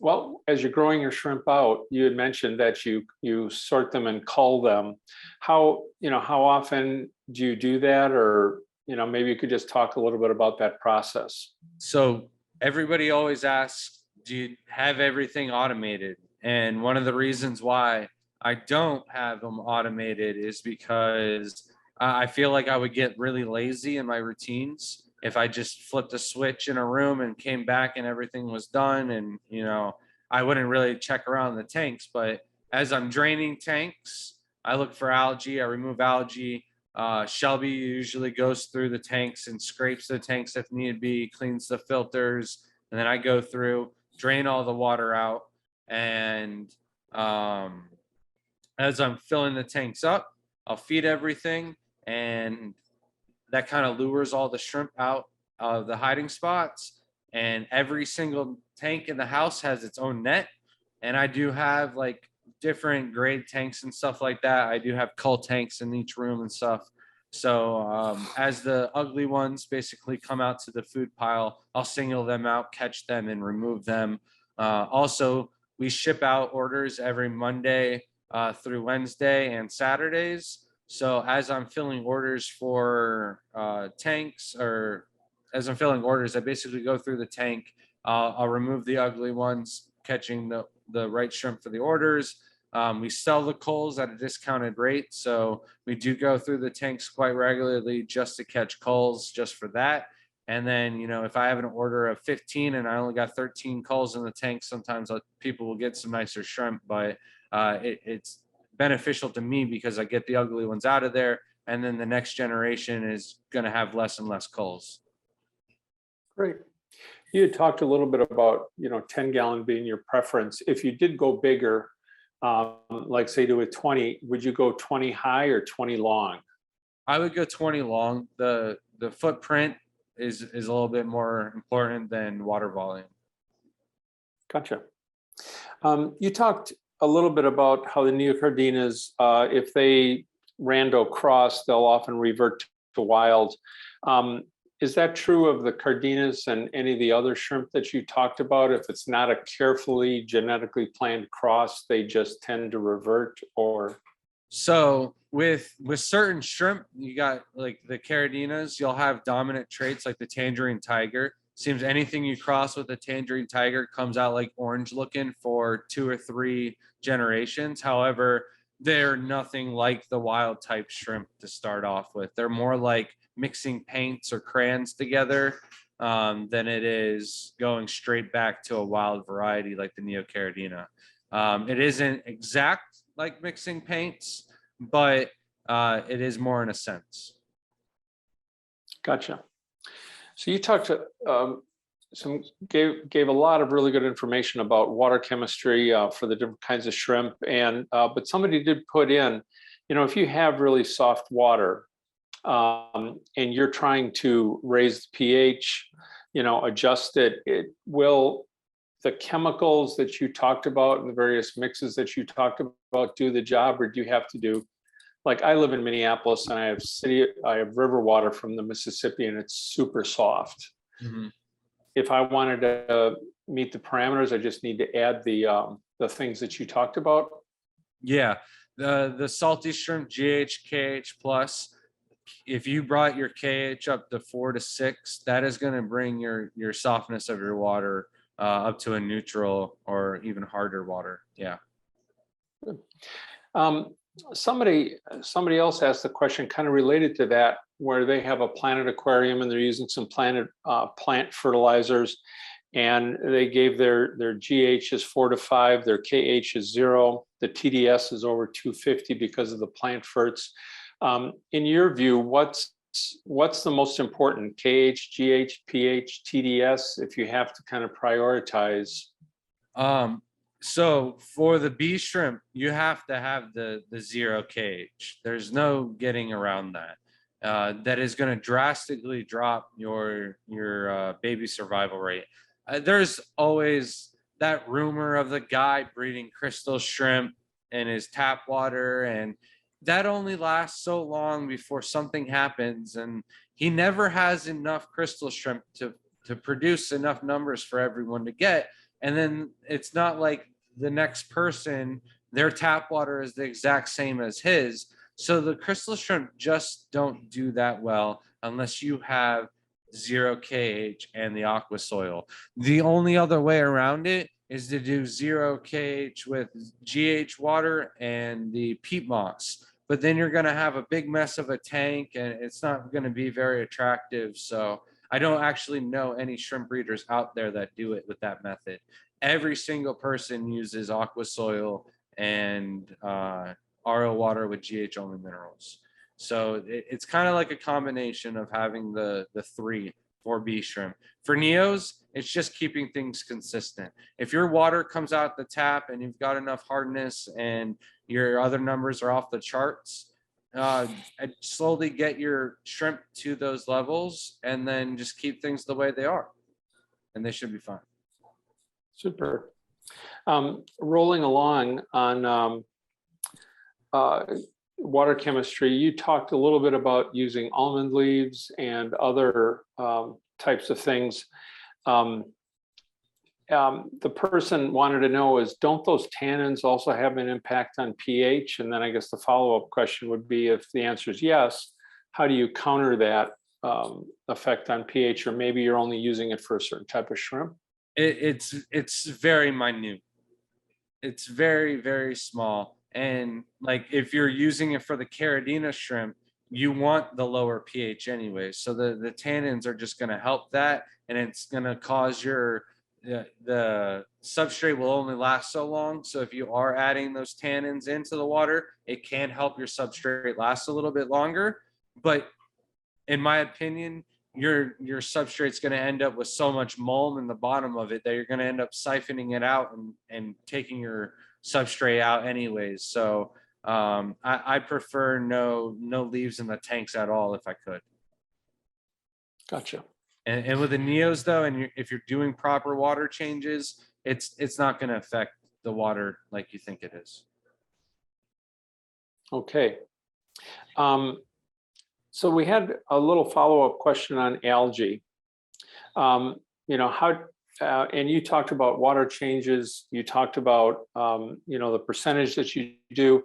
Speaker 3: Well, as you're growing your shrimp out, you had mentioned that you sort them and cull them. How often do you do that? Or, maybe you could just talk a little bit about that process.
Speaker 2: So everybody always asks, do you have everything automated? And one of the reasons why I don't have them automated is because I feel like I would get really lazy in my routines if I just flipped a switch in a room and came back and everything was done. And, I wouldn't really check around the tanks. But as I'm draining tanks, I look for algae, I remove algae. Shelby usually goes through the tanks and scrapes the tanks if need be, cleans the filters, and then I go through, drain all the water out. And as I'm filling the tanks up, I'll feed everything, and that kind of lures all the shrimp out of the hiding spots. And every single tank in the house has its own net. And I do have like different grade tanks and stuff like that. I do have cull tanks in each room and stuff. So as the ugly ones basically come out to the food pile, I'll single them out, catch them, and remove them. Also, we ship out orders every Monday through Wednesday and Saturdays. So as I'm filling orders for tanks, or as I'm filling orders, I basically go through the tank. I'll remove the ugly ones, catching the right shrimp for the orders. We sell the culls at a discounted rate. So we do go through the tanks quite regularly just to catch culls, just for that. And then, if I have an order of 15 and I only got 13 culls in the tank, sometimes people will get some nicer shrimp, but it's beneficial to me because I get the ugly ones out of there. And then the next generation is going to have less and less culls.
Speaker 3: Great. You had talked a little bit about, 10-gallon being your preference. If you did go bigger, like say to a 20, would you go 20 high or 20 long?
Speaker 2: I would go 20 long. The footprint is a little bit more important than water volume.
Speaker 3: Gotcha. You talked a little bit about how the Neocardinas, if they rando cross, they'll often revert to wild. Is that true of the Cardinas and any of the other shrimp that you talked about? If it's not a carefully genetically planned cross, they just tend to revert? Or
Speaker 2: so with certain shrimp, you got like the Caridinas, you'll have dominant traits like the tangerine tiger. Seems anything you cross with a tangerine tiger comes out like orange looking for 2 or 3 generations. However, they're nothing like the wild type shrimp to start off with. They're more like mixing paints or crayons together than it is going straight back to a wild variety like the Neocaridina. It isn't exact like mixing paints, but it is more in a sense.
Speaker 3: Gotcha. So you talked gave a lot of really good information about water chemistry for the different kinds of shrimp, and but somebody did put in, if you have really soft water and you're trying to raise the pH, adjust it, the chemicals that you talked about and the various mixes that you talked about do the job, or do you have to do? Like I live in Minneapolis and I have river water from the Mississippi and it's super soft.
Speaker 2: Mm-hmm.
Speaker 3: If I wanted to meet the parameters, I just need to add the things that you talked about.
Speaker 2: Yeah, the salty shrimp GH KH plus. If you brought your KH up to 4 to 6, that is going to bring your softness of your water up to a neutral or even harder water. Yeah.
Speaker 3: Um, somebody else asked a question kind of related to that, where they have a planted aquarium and they're using some planted plant fertilizers, and they gave their GH is 4 to 5, their KH is 0, the TDS is over 250 because of the plant ferts. In your view, what's the most important, KH, GH, pH, TDS, if you have to kind of prioritize?
Speaker 2: So for the bee shrimp, you have to have the 0 KH. There's no getting around that. That is going to drastically drop your baby survival rate. There's always that rumor of the guy breeding crystal shrimp in his tap water, and that only lasts so long before something happens, and he never has enough crystal shrimp to produce enough numbers for everyone to get. And then it's not like the next person, their tap water is the exact same as his. So the crystal shrimp just don't do that well unless you have 0 KH and the aqua soil. The only other way around it is to do 0 KH with GH water and the peat moss. But then you're going to have a big mess of a tank, and it's not going to be very attractive. So I don't actually know any shrimp breeders out there that do it with that method. Every single person uses aqua soil and RO water with GH only minerals. So it's kind of like a combination of having the 3 for bee shrimp. For neos, it's just keeping things consistent. If your water comes out the tap and you've got enough hardness and your other numbers are off the charts, slowly get your shrimp to those levels and then just keep things the way they are, and they should be fine.
Speaker 3: Super. Rolling along on water chemistry, you talked a little bit about using almond leaves and other types of things. The person wanted to know is, don't those tannins also have an impact on pH? And then I guess the follow-up question would be, if the answer is yes, how do you counter that effect on pH? Or maybe you're only using it for a certain type of shrimp?
Speaker 2: It's very minute. It's very, very small. And like if you're using it for the Caridina shrimp, you want the lower pH anyway. So the tannins are just going to help that, and it's going to cause your the substrate will only last so long. So if you are adding those tannins into the water, it can help your substrate last a little bit longer. But in my opinion, your substrate's going to end up with so much mulm in the bottom of it that you're going to end up siphoning it out and taking your substrate out anyways. So I prefer no leaves in the tanks at all if I could.
Speaker 3: Gotcha.
Speaker 2: And with the neos though, and if you're doing proper water changes, it's not going to affect the water like you think it is.
Speaker 3: Okay. So we had a little follow-up question on algae. You know, how, and you talked about water changes. You talked about, you know, the percentage that you do.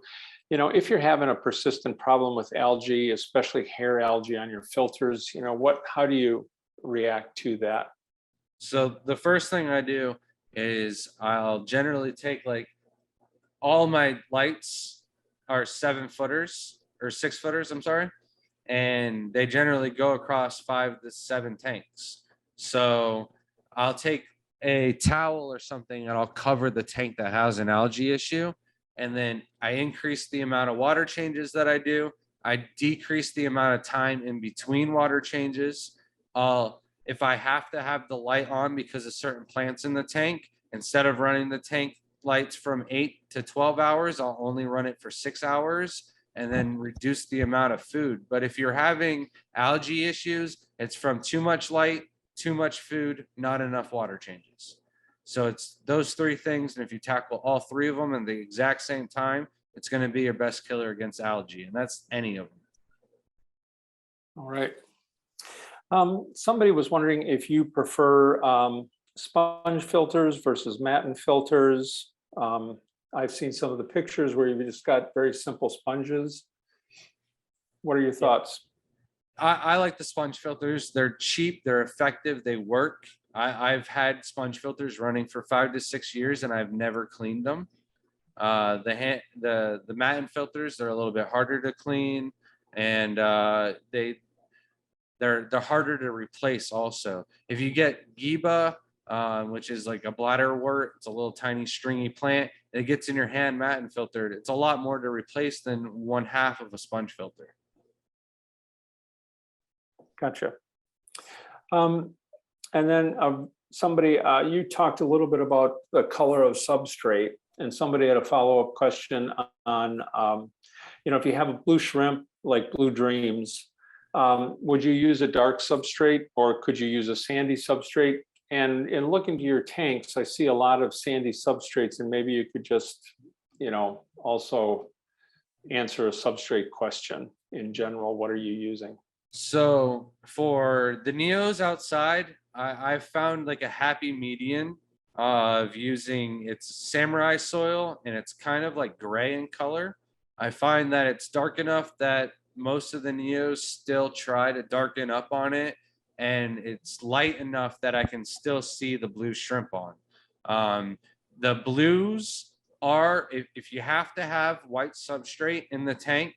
Speaker 3: You know, if you're having a persistent problem with algae, especially hair algae on your filters, you know, how do you react to that?
Speaker 2: So the first thing I do is I'll generally take, like, all my lights are 7-footers or 6-footers, I'm sorry. And they generally go across 5 to 7 tanks. So I'll take a towel or something and I'll cover the tank that has an algae issue. And then I increase the amount of water changes that I do. I decrease the amount of time in between water changes. If I have to have the light on because of certain plants in the tank, instead of running the tank lights from 8 to 12 hours, I'll only run it for 6 hours and then reduce the amount of food. But if you're having algae issues, it's from too much light, too much food, not enough water changes. So it's those 3 things. And if you tackle all 3 of them at the exact same time, it's going to be your best killer against algae. And that's any of them.
Speaker 3: All right. Somebody was wondering if you prefer sponge filters versus matten filters. I've seen some of the pictures where you've just got very simple sponges. What are your thoughts?
Speaker 2: I like the sponge filters. They're cheap, they're effective, they work. I've had sponge filters running for 5 to 6 years and I've never cleaned them. The Matten filters, they're a little bit harder to clean, and they're harder to replace also. If you get Giba, which is like a bladderwort, it's a little tiny stringy plant, it gets in your hand Matten filtered, it's a lot more to replace than 1/2 of a sponge filter.
Speaker 3: Gotcha. And then somebody, you talked a little bit about the color of substrate, and somebody had a follow-up question on, if you have a blue shrimp, like Blue Dreams, would you use a dark substrate or could you use a sandy substrate? And in looking to your tanks, I see a lot of sandy substrates, and maybe you could just, also answer a substrate question in general. What are you using?
Speaker 2: So for the Neos outside, I've found like a happy median of using its samurai soil, and it's kind of like gray in color. I find that it's dark enough that most of the Neos still try to darken up on it, and it's light enough that I can still see the blue shrimp on. The blues are, if you have to have white substrate in the tank,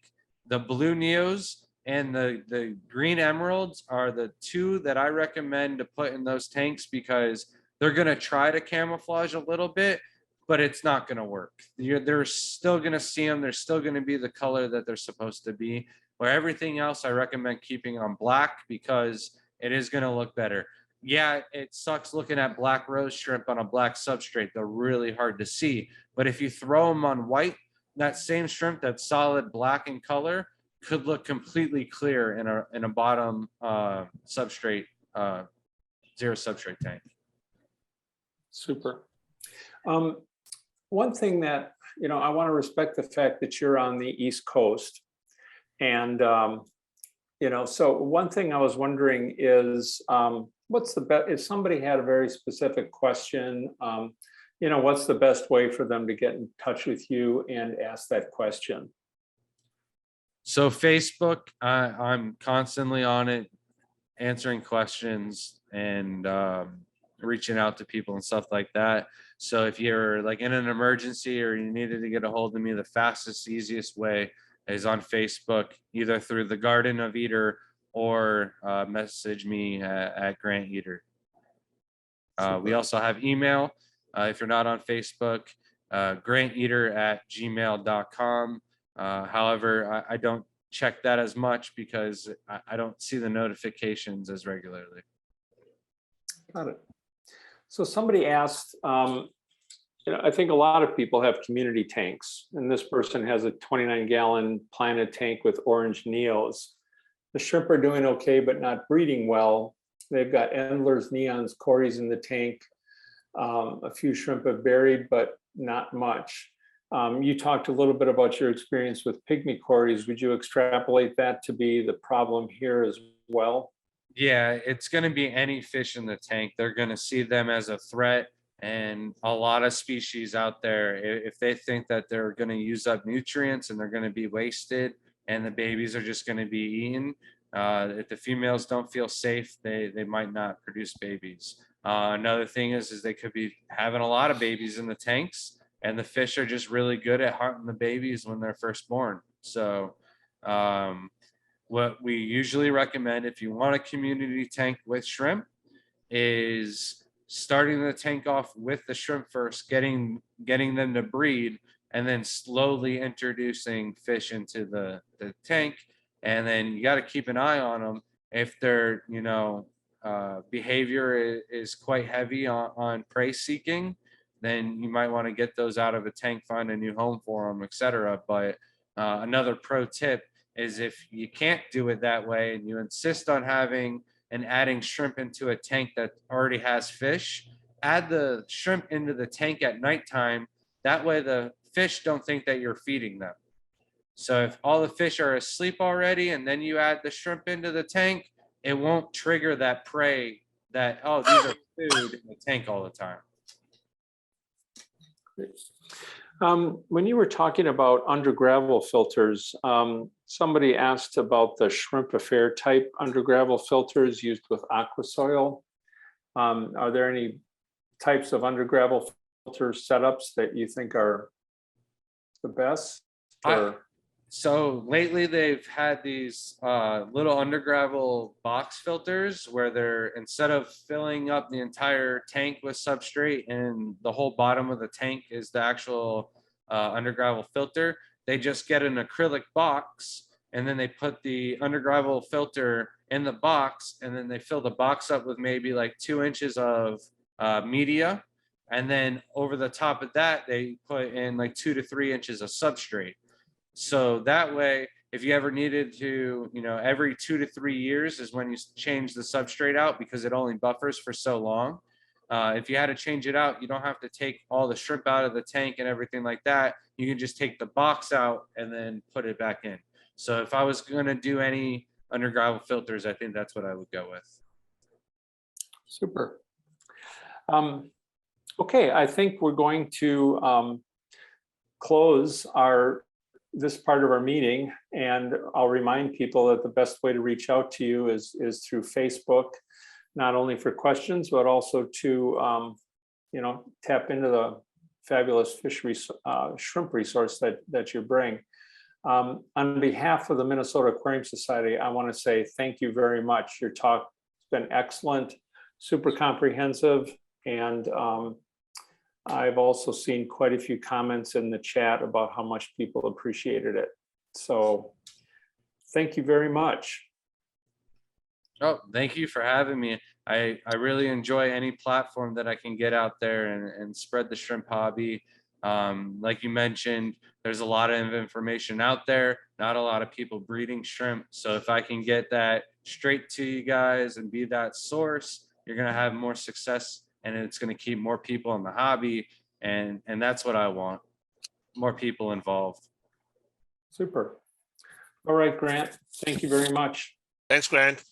Speaker 2: the blue Neos and the green emeralds are the two that I recommend to put in those tanks, because they're going to try to camouflage a little bit, but it's not going to work. They're still going to see them. They're still going to be the color that they're supposed to be. Where everything else, I recommend keeping on black, because it is going to look better. Yeah, it sucks looking at black rose shrimp on a black substrate. They're really hard to see. But if you throw them on white, that same shrimp that's solid black in color could look completely clear in a bottom substrate, zero substrate tank.
Speaker 3: Super. One thing that, I want to respect the fact that you're on the East Coast. And, so one thing I was wondering is, what's the best, if somebody had a very specific question, what's the best way for them to get in touch with you and ask that question?
Speaker 2: So Facebook, I'm constantly on it, answering questions and reaching out to people and stuff like that. So if you're like in an emergency or you needed to get a hold of me, the fastest, easiest way is on Facebook, either through the Garden of Eder or message me at Grant Eder. We also have email. If you're not on Facebook, granteder@gmail.com. However, I don't check that as much because I don't see the notifications as regularly.
Speaker 3: Got it. So somebody asked, I think a lot of people have community tanks, and this person has a 29-gallon planted tank with orange Neos. The shrimp are doing okay, but not breeding well. They've got Endlers, Neons, Cories in the tank. A few shrimp have buried, but not much. You talked a little bit about your experience with pygmy Cories. Would you extrapolate that to be the problem here as well?
Speaker 2: Yeah, it's going to be any fish in the tank. They're going to see them as a threat. And a lot of species out there, if they think that they're going to use up nutrients and they're going to be wasted and the babies are just going to be eaten, if the females don't feel safe, they might not produce babies. Another thing is they could be having a lot of babies in the tanks, and the fish are just really good at hunting the babies when they're first born. So what we usually recommend if you want a community tank with shrimp is starting the tank off with the shrimp first, getting them to breed, and then slowly introducing fish into the tank. And then you got to keep an eye on them. If their behavior is quite heavy on prey seeking, then you might want to get those out of a tank, find a new home for them, etc. But another pro tip is, if you can't do it that way and you insist on having and adding shrimp into a tank that already has fish, add the shrimp into the tank at nighttime. That way the fish don't think that you're feeding them. So if all the fish are asleep already and then you add the shrimp into the tank, it won't trigger that prey that, oh, these are food in the tank all the time.
Speaker 3: When you were talking about under gravel filters, somebody asked about the Shrimp Affair type under gravel filters used with aqua soil. Are there any types of under gravel filter setups that you think are the best?
Speaker 2: I-
Speaker 3: Or,
Speaker 2: So lately they've had these little undergravel box filters where they're, instead of filling up the entire tank with substrate and the whole bottom of the tank is the actual undergravel filter, they just get an acrylic box and then they put the undergravel filter in the box and then they fill the box up with maybe like 2 inches of media. And then over the top of that, they put in like 2 to 3 inches of substrate. So that way, if you ever needed to, every 2 to 3 years is when you change the substrate out because it only buffers for so long. If you had to change it out, you don't have to take all the shrimp out of the tank and everything like that. You can just take the box out and then put it back in. So if I was going to do any undergravel filters, I think that's what I would go with.
Speaker 3: super. Okay, I think we're going to close this part of our meeting, and I'll remind people that the best way to reach out to you is through Facebook, not only for questions, but also to tap into the fabulous shrimp resource that you bring. On behalf of the Minnesota Aquarium Society, I want to say thank you very much. Your talk has been excellent, super comprehensive, and I've also seen quite a few comments in the chat about how much people appreciated it. So thank you very much.
Speaker 2: Oh, thank you for having me. I really enjoy any platform that I can get out there and spread the shrimp hobby. Like you mentioned, there's a lot of information out there, not a lot of people breeding shrimp. So if I can get that straight to you guys and be that source, you're going to have more success and it's going to keep more people in the hobby. And that's what I want, more people involved.
Speaker 3: Super. All right, Grant, thank you very much.
Speaker 1: Thanks, Grant.